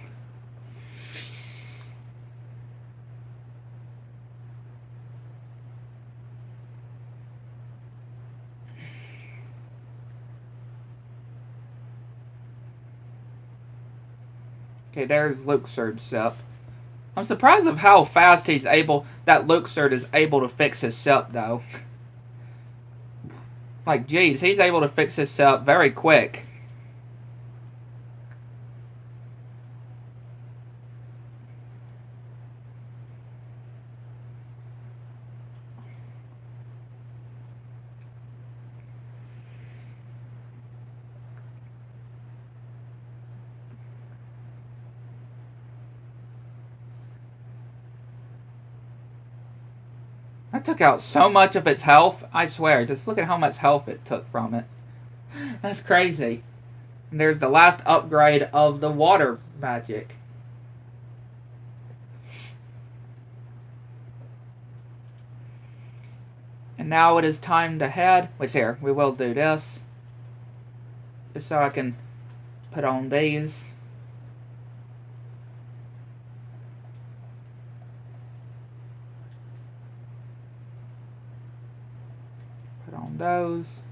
Okay, there's Luxord's SIP. I'm surprised of how fast that Luxord is able to fix his SIP, though. Like, geez, he's able to fix his SIP very quick. I took out so much of its health. I swear, just look at how much health it took from it. That's crazy. And there's the last upgrade of the water magic. And now it is time to head. Wait, here, we will do this. Just so I can put on these. Put on those.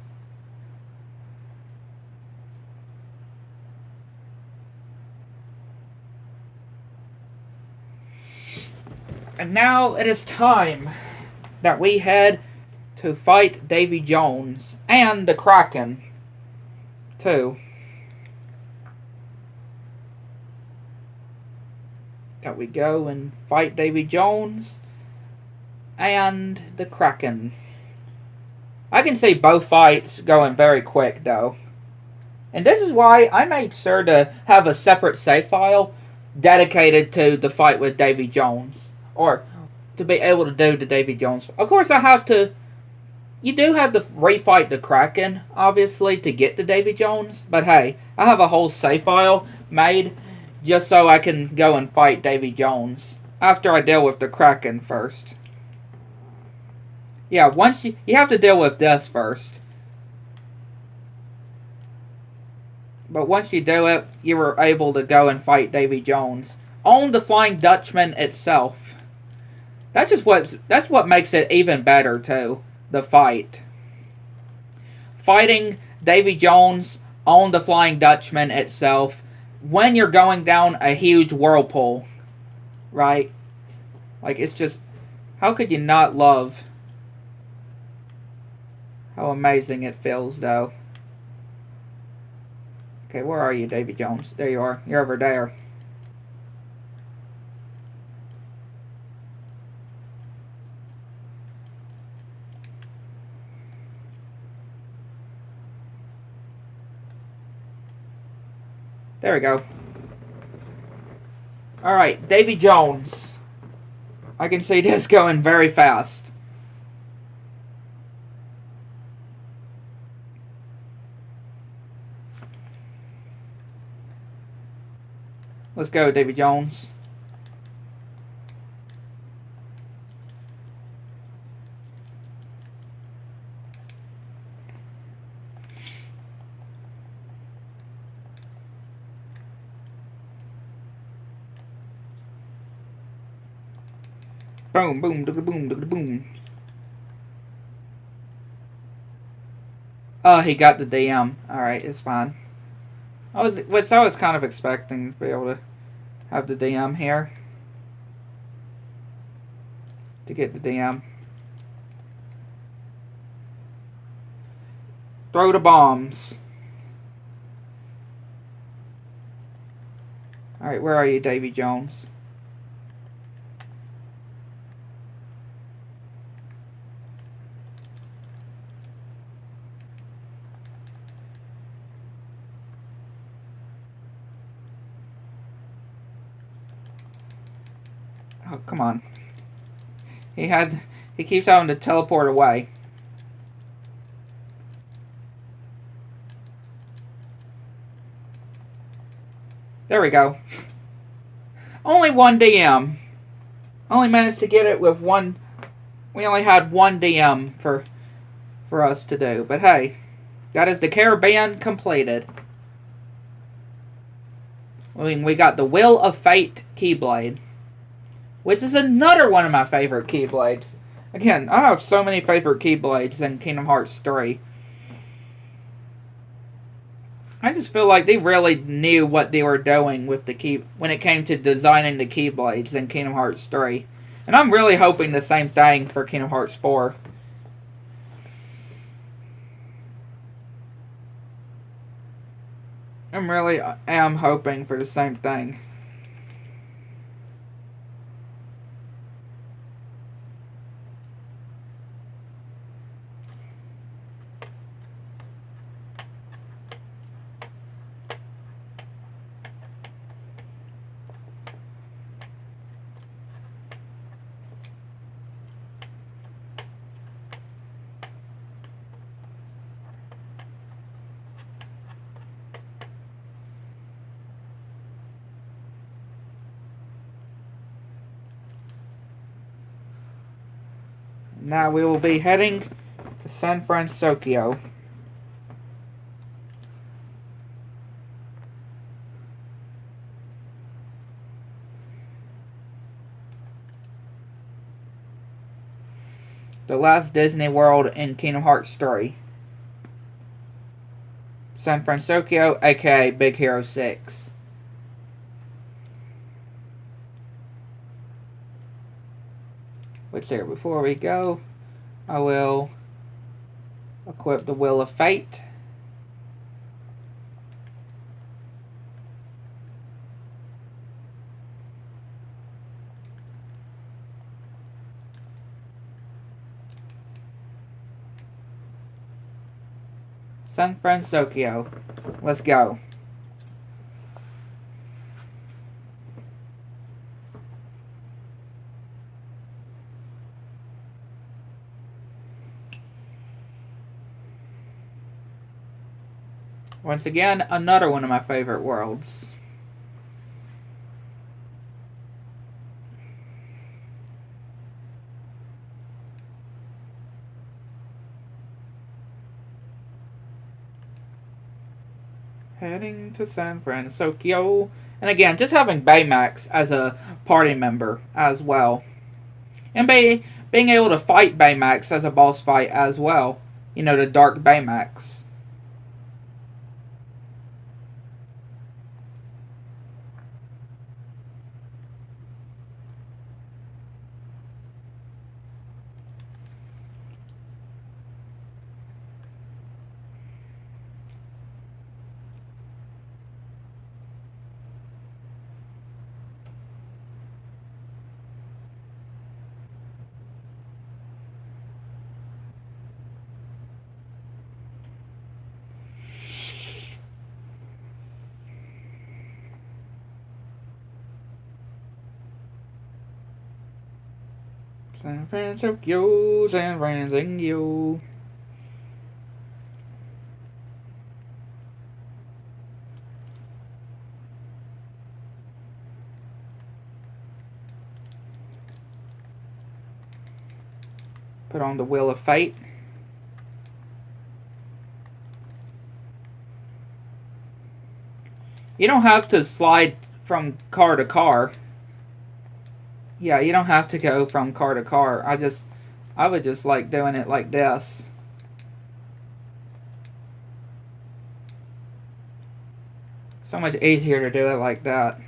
And now it is time that we head to fight Davy Jones and the Kraken, too. That we go and fight Davy Jones. and the Kraken. I can see both fights going very quick, though. And this is why I made sure to have a separate save file dedicated to the fight with Davy Jones. Or to be able to do the Davy Jones. Of course, I have to... You do have to refight the Kraken, obviously, to get the Davy Jones. But hey, I have a whole save file made just so I can go and fight Davy Jones. After I deal with the Kraken first. Yeah, once you have to deal with this first. But once you do it, you were able to go and fight Davy Jones on the Flying Dutchman itself. That's what makes it even better too. The fight. Fighting Davy Jones on the Flying Dutchman itself when you're going down a huge whirlpool. Right? Like, it's just... How could you not love how amazing it feels, though? Okay, where are you, Davy Jones? There you are. You're over there. There we go. Alright, Davy Jones. I can see this going very fast. Let's go, Davy Jones. Boom, boom, boom, boom. Oh, he got the DM. Alright, it's fine. I was kind of expecting to be able to have the DM here. To get the DM. Throw the bombs. Alright, where are you, Davy Jones? Oh, come on. He keeps having to teleport away. There we go. Only one DM. Only managed to get it with one. We only had one DM for us to do. But hey, that is the Caribbean completed. I mean, we got the Wheel of Fate Keyblade, which is another one of my favorite Keyblades. Again, I have so many favorite Keyblades in Kingdom Hearts 3. I just feel like they really knew what they were doing with the when it came to designing the Keyblades in Kingdom Hearts 3. And I'm really hoping the same thing for Kingdom Hearts 4. I am hoping for the same thing. Now we will be heading to San Francisco. The last Disney World in Kingdom Hearts 3. San Francisco, aka Big Hero 6. Which here, before we go, I will equip the Wheel of Fate. San Francisco. Let's go. Once again, another one of my favorite worlds. Heading to San Francisco. And again, just having Baymax as a party member as well. And being able to fight Baymax as a boss fight as well. You know, the Dark Baymax. San Francisco, San Francisco. Put on the Wheel of Fate. You don't have to slide from car to car. Yeah, you don't have to go from car to car. I would just like doing it like this. So much easier to do it like that.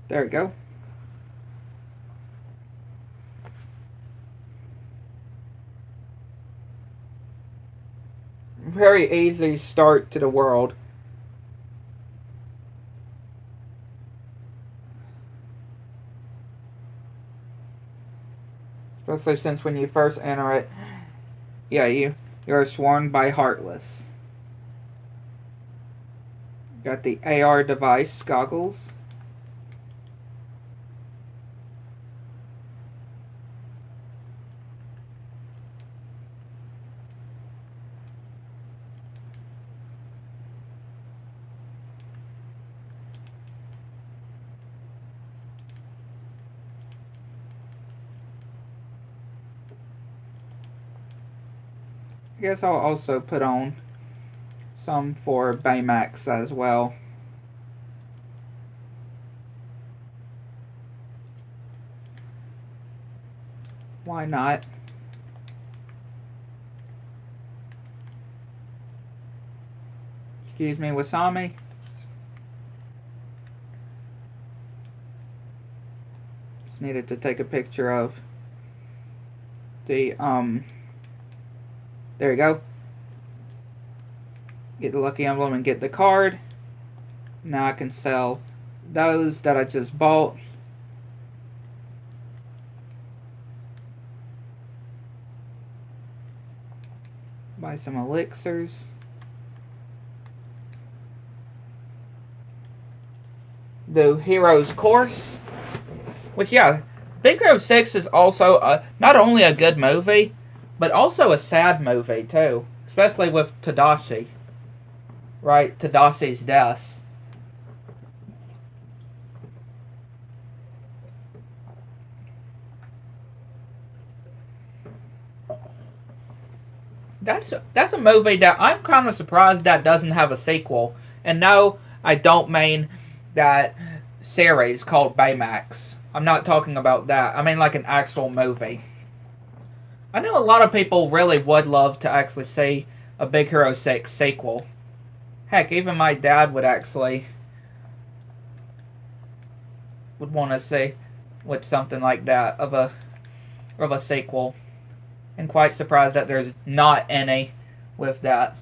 There we go. Very easy start to the world. Especially since when you first enter it, yeah, you're swarmed by Heartless. Got the AR device goggles. I guess I'll also put on some for Baymax as well. Why not? Excuse me, Wasami. Just needed to take a picture of the there you go. Get the lucky emblem and get the card. Now I can sell those that I just bought. Buy some elixirs. Do Hero's Course. Which, yeah, Big Hero 6 is also not only a good movie, but also a sad movie, too. Especially with Tadashi. Right? Tadashi's death. That's a movie that I'm kind of surprised that doesn't have a sequel. And no, I don't mean that series called Baymax. I'm not talking about that. I mean like an actual movie. I know a lot of people really would love to actually see a Big Hero 6 sequel. Heck, even my dad would want to see with something like that of a sequel. And quite surprised that there's not any with that.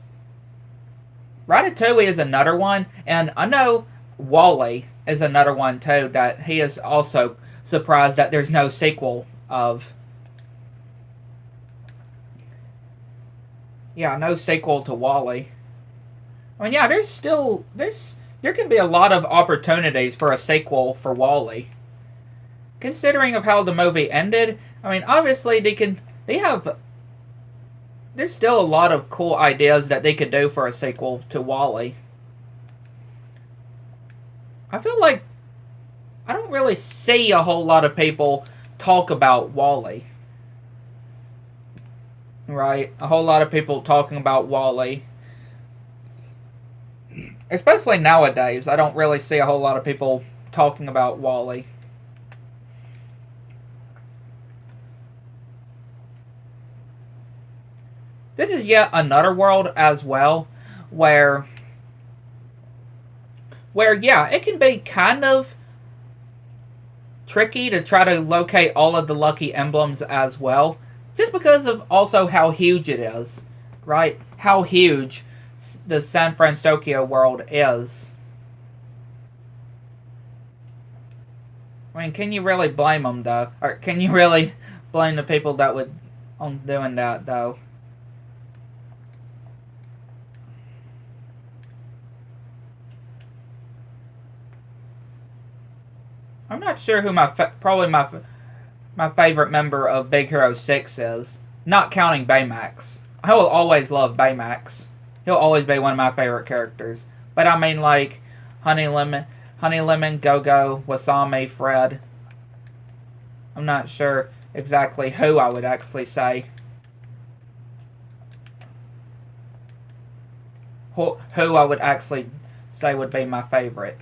Ratatouille is another one, and I know Wall-E is another one too that he is also surprised that there's no sequel of. Yeah, no sequel to Wall-E. I mean, yeah, there can be a lot of opportunities for a sequel for Wall-E. Considering of how the movie ended, I mean, obviously there's still a lot of cool ideas that they could do for a sequel to Wall-E. I feel like I don't really see a whole lot of people talk about Wall-E. Right? A whole lot of people talking about Wall-E. Especially nowadays, I don't really see a whole lot of people talking about Wall-E. This is yet another world as well where yeah, it can be kind of tricky to try to locate all of the lucky emblems as well, just because of also how huge it is, right? How huge the San Francisco world is. I mean, can you really blame them, though? Or can you really blame the people that would on doing that, though? I'm not sure who probably my favorite member of Big Hero 6 is, not counting Baymax. I will always love Baymax. He'll always be one of my favorite characters. But I mean, like, Honey Lemon, Go-Go, Wasami, Fred. I'm not sure exactly who I would actually say. Who I would actually say would be my favorite.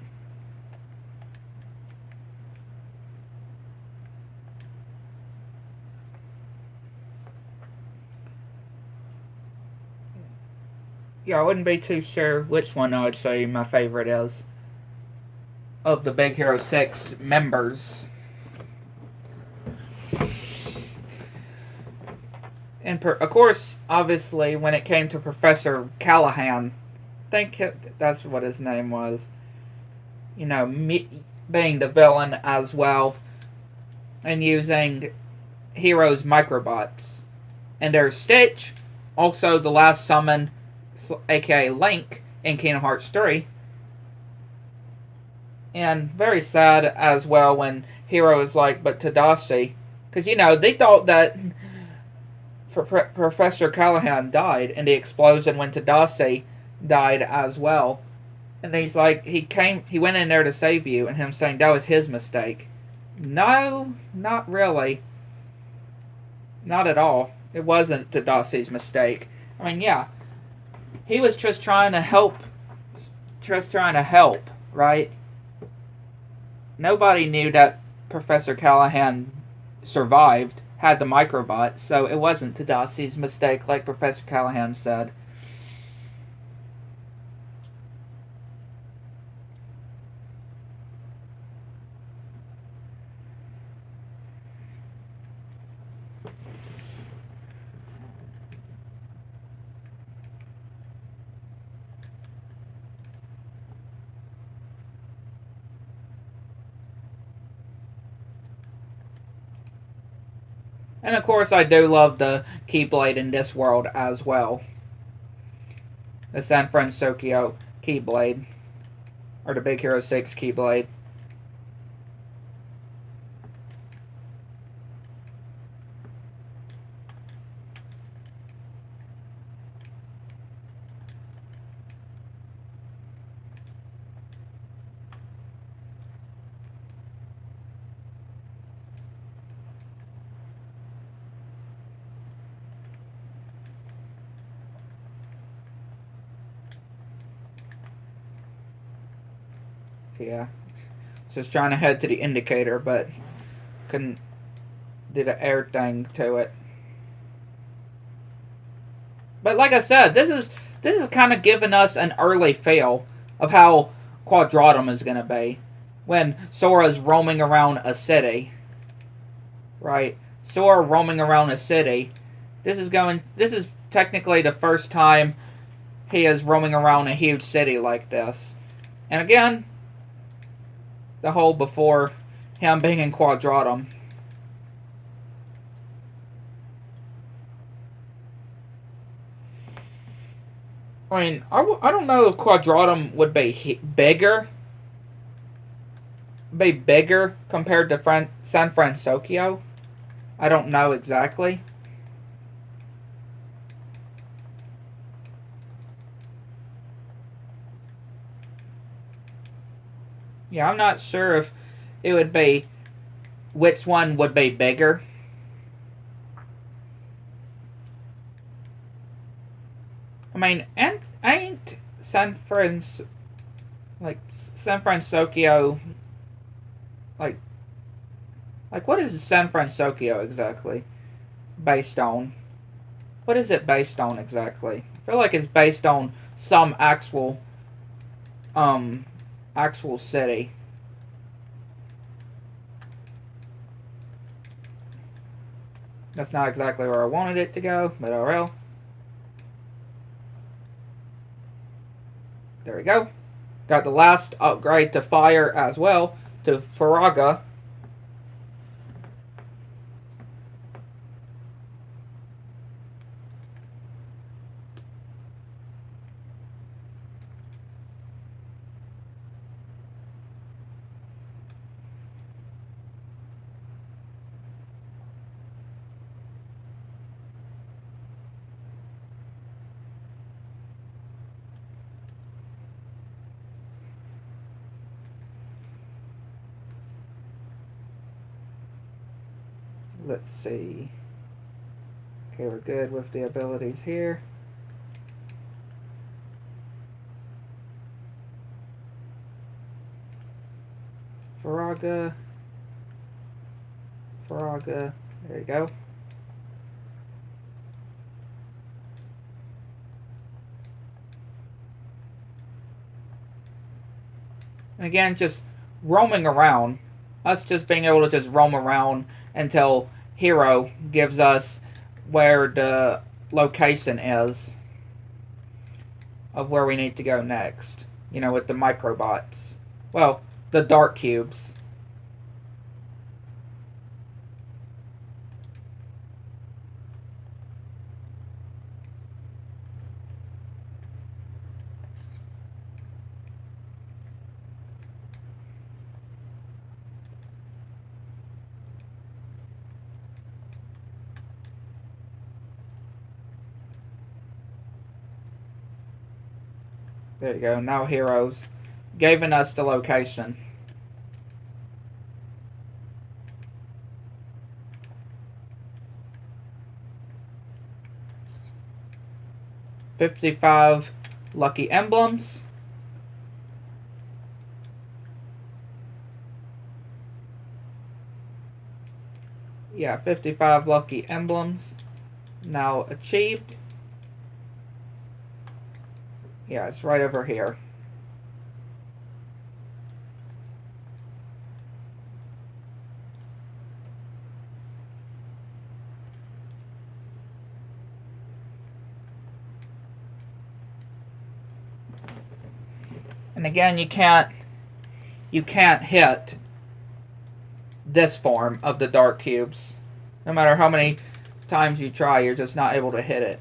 Yeah, I wouldn't be too sure which one I would say my favorite is of the Big Hero 6 members. And of course, obviously, when it came to Professor Callahan, I think that's what his name was. You know, being the villain as well, and using Hero's microbots. And there's Stitch, also the last summon, aka Link, in Kingdom Hearts 3. And very sad as well when Hero is like, but Tadasi. Because, you know, they thought that Professor Callahan died in the explosion when Tadasi died as well. And he's like, he went in there to save you, and him saying that was his mistake. No, not really. Not at all. It wasn't Tadasi's mistake. I mean, yeah. He was just trying to help. Right? Nobody knew that Professor Callahan survived, had the microbot, so it wasn't Tadasi's mistake, like Professor Callahan said. And of course, I do love the Keyblade in this world as well. The San Francisco Keyblade. Or the Big Hero 6 Keyblade. Yeah. Just trying to head to the indicator, but couldn't do the air thing to it. But like I said, this is kind of giving us an early feel of how Quadratum is going to be when Sora's roaming around a city. Right? Sora roaming around a city. This is technically the first time he is roaming around a huge city like this. And again, the whole before him being in Quadratum. I mean, I don't know if Quadratum would be bigger. Be bigger compared to San Francisco. I don't know exactly. Yeah, I'm not sure if it would be which one would be bigger. I mean, ain't San Francisco like what is San Francisco exactly based on? What is it based on exactly? I feel like it's based on some actual city. That's not exactly where I wanted it to go, but oh well. There we go. Got the last upgrade to fire as well, to Faraga. Let's see. Okay, we're good with the abilities here. Faraga. There you go. And again, just roaming around. Us just being able to just roam around until Hero gives us where the location is of where we need to go next. You know, with the microbots. Well, the dark cubes. There you go. Now Heroes giving us the location. $55 lucky emblems. Yeah, 55 lucky emblems now achieved. Yeah, it's right over here. And again, you can't hit this form of the dark cubes. No matter how many times you try, you're just not able to hit it.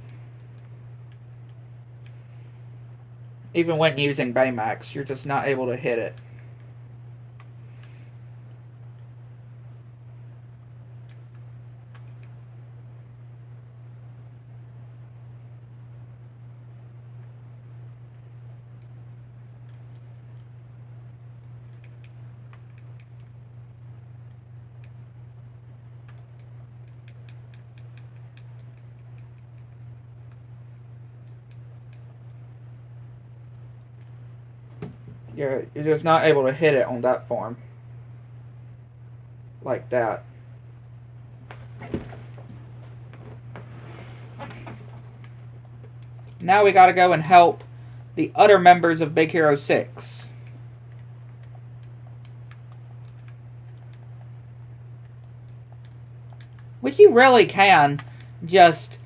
Even when using Baymax, you're just not able to hit it. You're just not able to hit it on that form. Like that. Now we gotta go and help the other members of Big Hero 6. Which you really can just,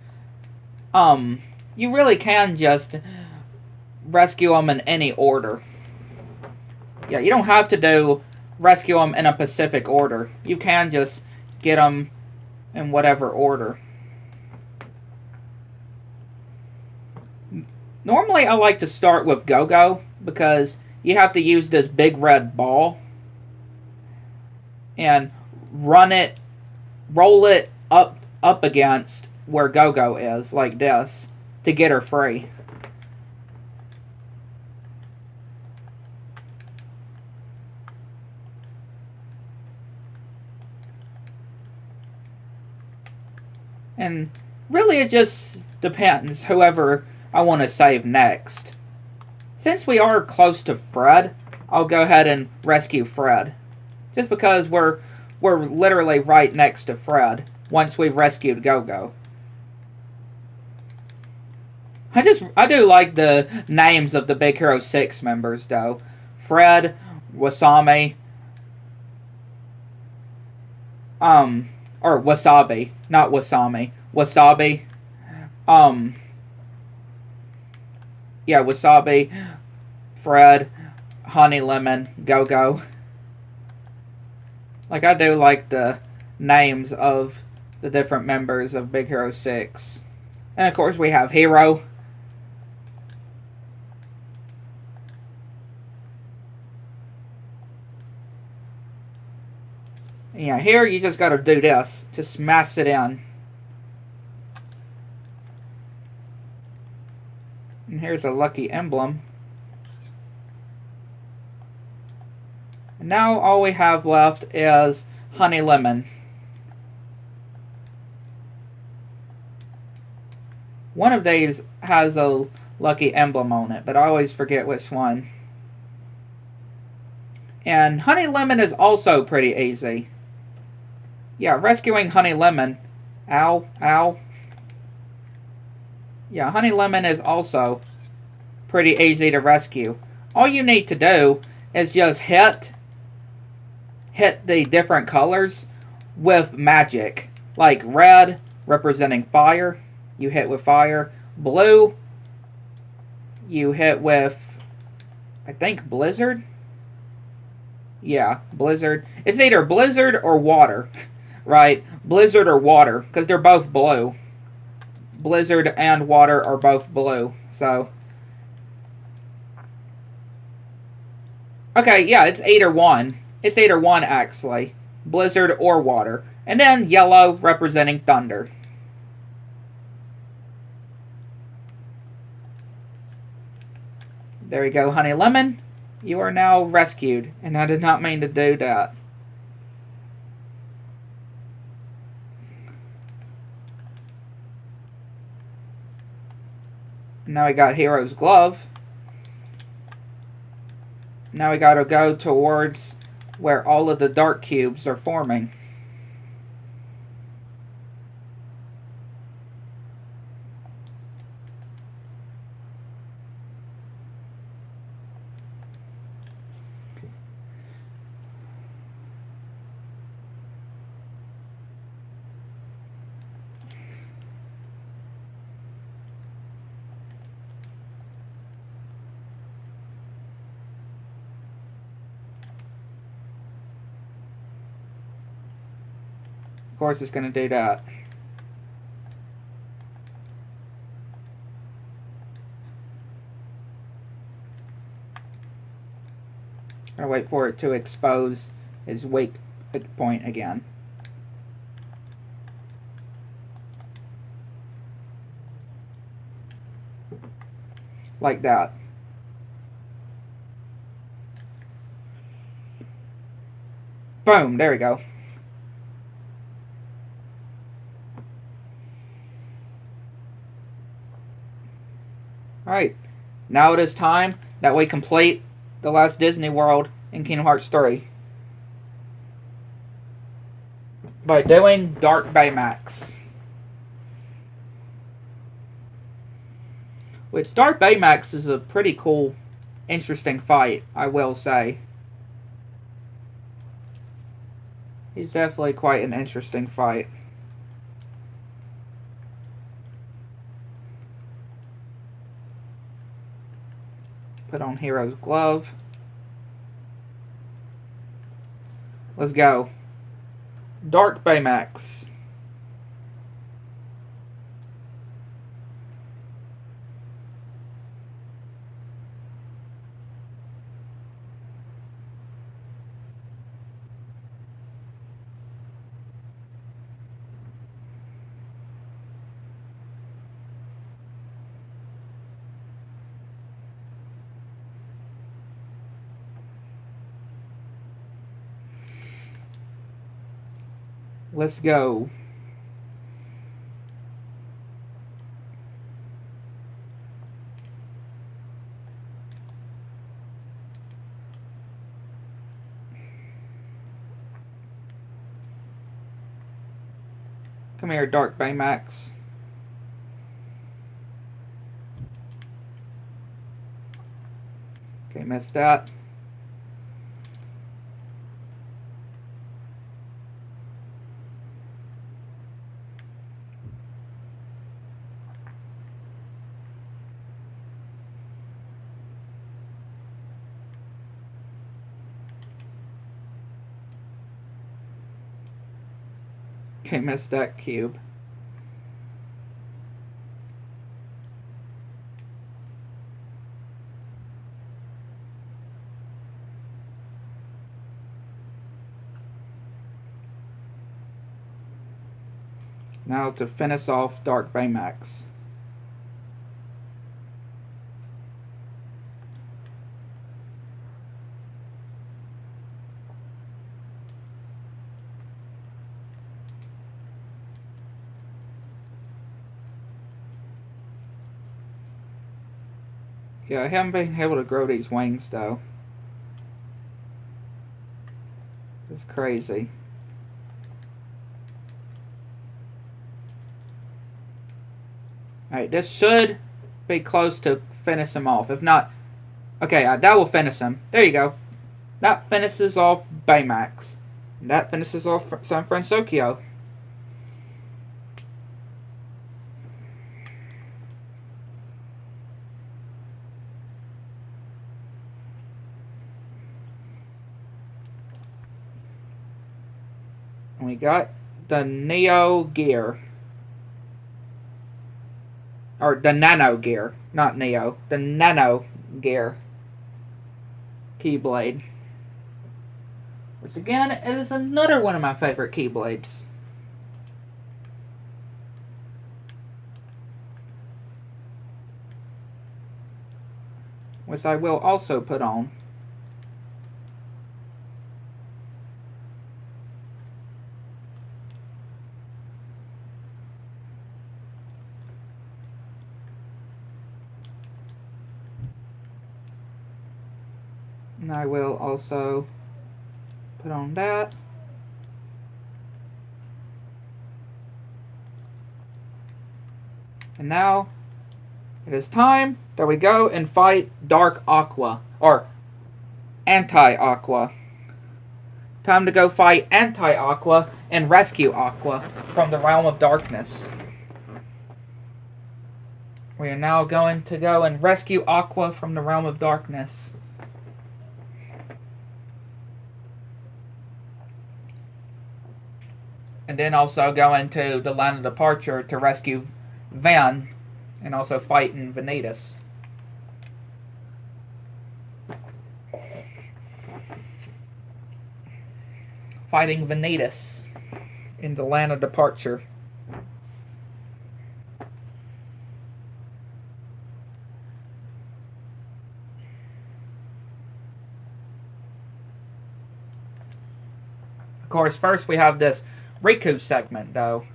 rescue them in any order. Yeah, you don't have to rescue them in a specific order. You can just get them in whatever order. Normally, I like to start with Go-Go because you have to use this big red ball and roll it up against where Go-Go is, like this, to get her free. And really it just depends whoever I want to save next. Since we are close to Fred, I'll go ahead and rescue Fred. Just because we're literally right next to Fred once we've rescued Go-Go. I do like the names of the Big Hero 6 members though. Fred, Wasami, or Wasabi, not Wasami. Wasabi. Yeah, Wasabi, Fred, Honey Lemon, Go-Go. Like, I do like the names of the different members of Big Hero 6. And of course we have Hero. Yeah, here you just gotta do this. Just smash it in. And here's a lucky emblem. And now all we have left is Honey Lemon. One of these has a lucky emblem on it, but I always forget which one. And Honey Lemon is also pretty easy. Yeah, rescuing Honey Lemon. Ow, ow. Yeah, Honey Lemon is also pretty easy to rescue. All you need to do is just hit the different colors with magic. Like red, representing fire, you hit with fire. Blue, you hit with, I think, blizzard? Yeah, blizzard. It's either blizzard or water, right? Blizzard or water, because they're both blue. Blizzard and water are both blue, so. Okay, yeah, it's either one. It's either one, actually. Blizzard or water. And then yellow, representing thunder. There you go, Honey Lemon. You are now rescued, and I did not mean to do that. Now we got Hero's Glove. Now we gotta go towards where all of the dark cubes are forming. Of course it's going to do that. Gotta wait for it to expose his weak point again. Like that. Boom, there we go. Alright, now it is time that we complete the last Disney World in Kingdom Hearts 3 by doing Dark Baymax. Which Dark Baymax is a pretty cool, interesting fight, I will say. He's definitely quite an interesting fight. Put on Hero's Glove. Let's go. Dark Baymax. Let's go. Come here, Dark Baymax. Okay, missed that. Okay, missed that cube. Now to finish off Dark Baymax. Yeah, I haven't been able to grow these wings though. It's crazy. Alright, this should be close to finish him off. If not, okay, that will finish him. There you go. That finishes off Baymax. And that finishes off San Francisco. And we got the Neo Gear. Or the Nano Gear. Not Neo. The Nano Gear. Keyblade. Which again, it is another one of my favorite Keyblades. Which I will also put on. And I will also put on that. And now it is time that we go and fight Dark Aqua. Or Anti-Aqua. Time to go fight Anti-Aqua and rescue Aqua from the Realm of Darkness. We are now going to go and rescue Aqua from the Realm of Darkness. And then also go into the Land of Departure to rescue Van. And also fight in Vanitas. Fighting Vanitas in the Land of Departure. Of course, first we have this Riku segment, though.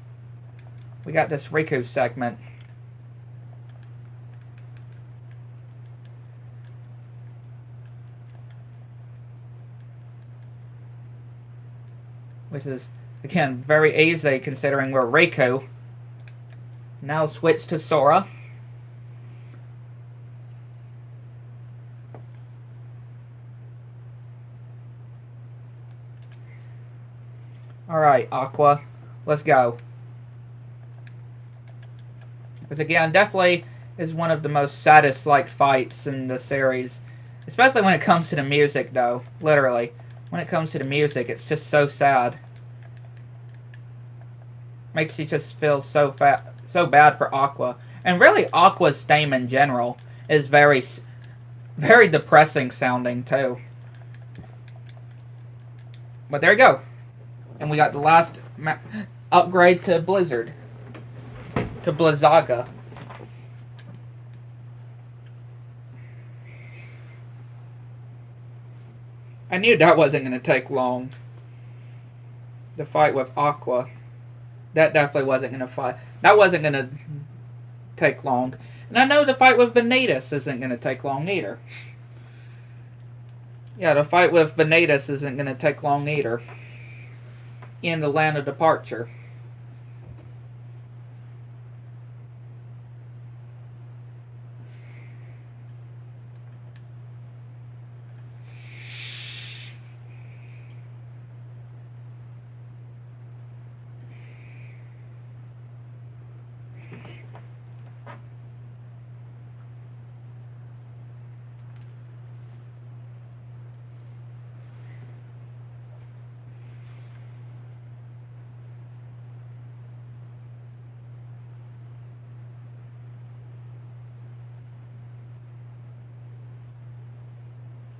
We got this Riku segment. Which is, again, very easy considering we're Riku. Now switch to Sora. Alright, Aqua. Let's go. Because again, definitely is one of the most saddest like fights in the series. Especially when it comes to the music though. Literally. When it comes to the music, it's just so sad. Makes you just feel so bad for Aqua. And really, Aqua's theme in general is very depressing sounding too. But there you go. And we got the last upgrade to Blizzard. To Blizzaga. I knew that wasn't going to take long. The fight with Aqua. That definitely wasn't going to fight. That wasn't going to take long. And I know the fight with Vanitas isn't going to take long either. Yeah, the fight with Vanitas isn't going to take long either. In the Land of Departure.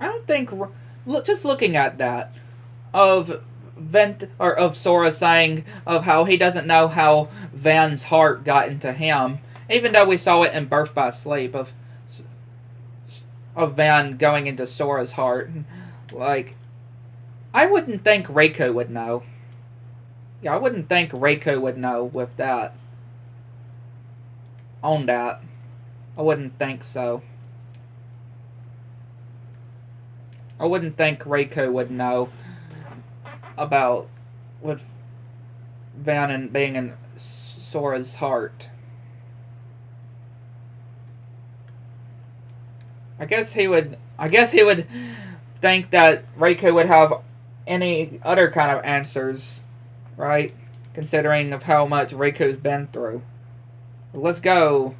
I don't think, just looking at that, of Sora saying of how he doesn't know how Van's heart got into him, even though we saw it in Birth by Sleep of Van going into Sora's heart. Like, I wouldn't think Reiko would know. Yeah, I wouldn't think Reiko would know with that. On that. I wouldn't think so. I wouldn't think Reiko would know about with Van and being in Sora's heart. I guess he would think that Reiko would have any other kind of answers, right? Considering of how much Reiko's been through. But let's go.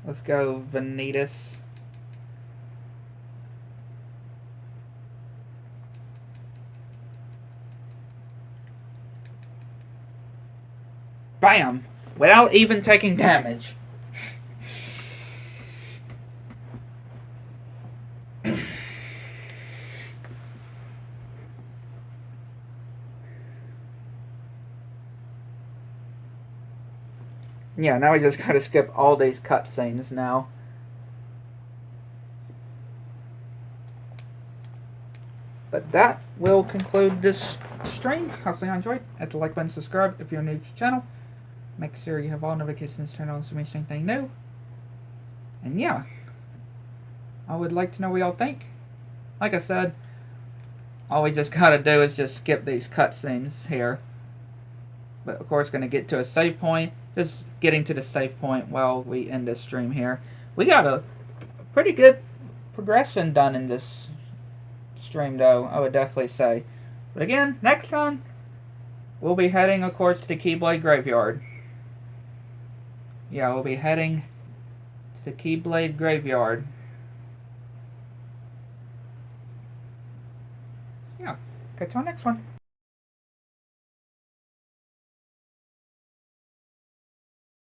Let's go, Vanitas. Bam! Without even taking damage. Yeah, now we just gotta skip all these cutscenes now. But that will conclude this stream. Hopefully you enjoyed. Hit the like button, subscribe if you're new to the channel. Make sure you have all notifications turned on so you miss anything new. And yeah, I would like to know what y'all think. Like I said, all we just gotta do is just skip these cutscenes here. But of course, gonna get to a save point. Just getting to the save point while we end this stream here. We got a pretty good progression done in this stream, though, I would definitely say. But again, next time, we'll be heading, of course, to the Keyblade Graveyard. Yeah, we'll be heading to the Keyblade Graveyard. Yeah, catch you on next one.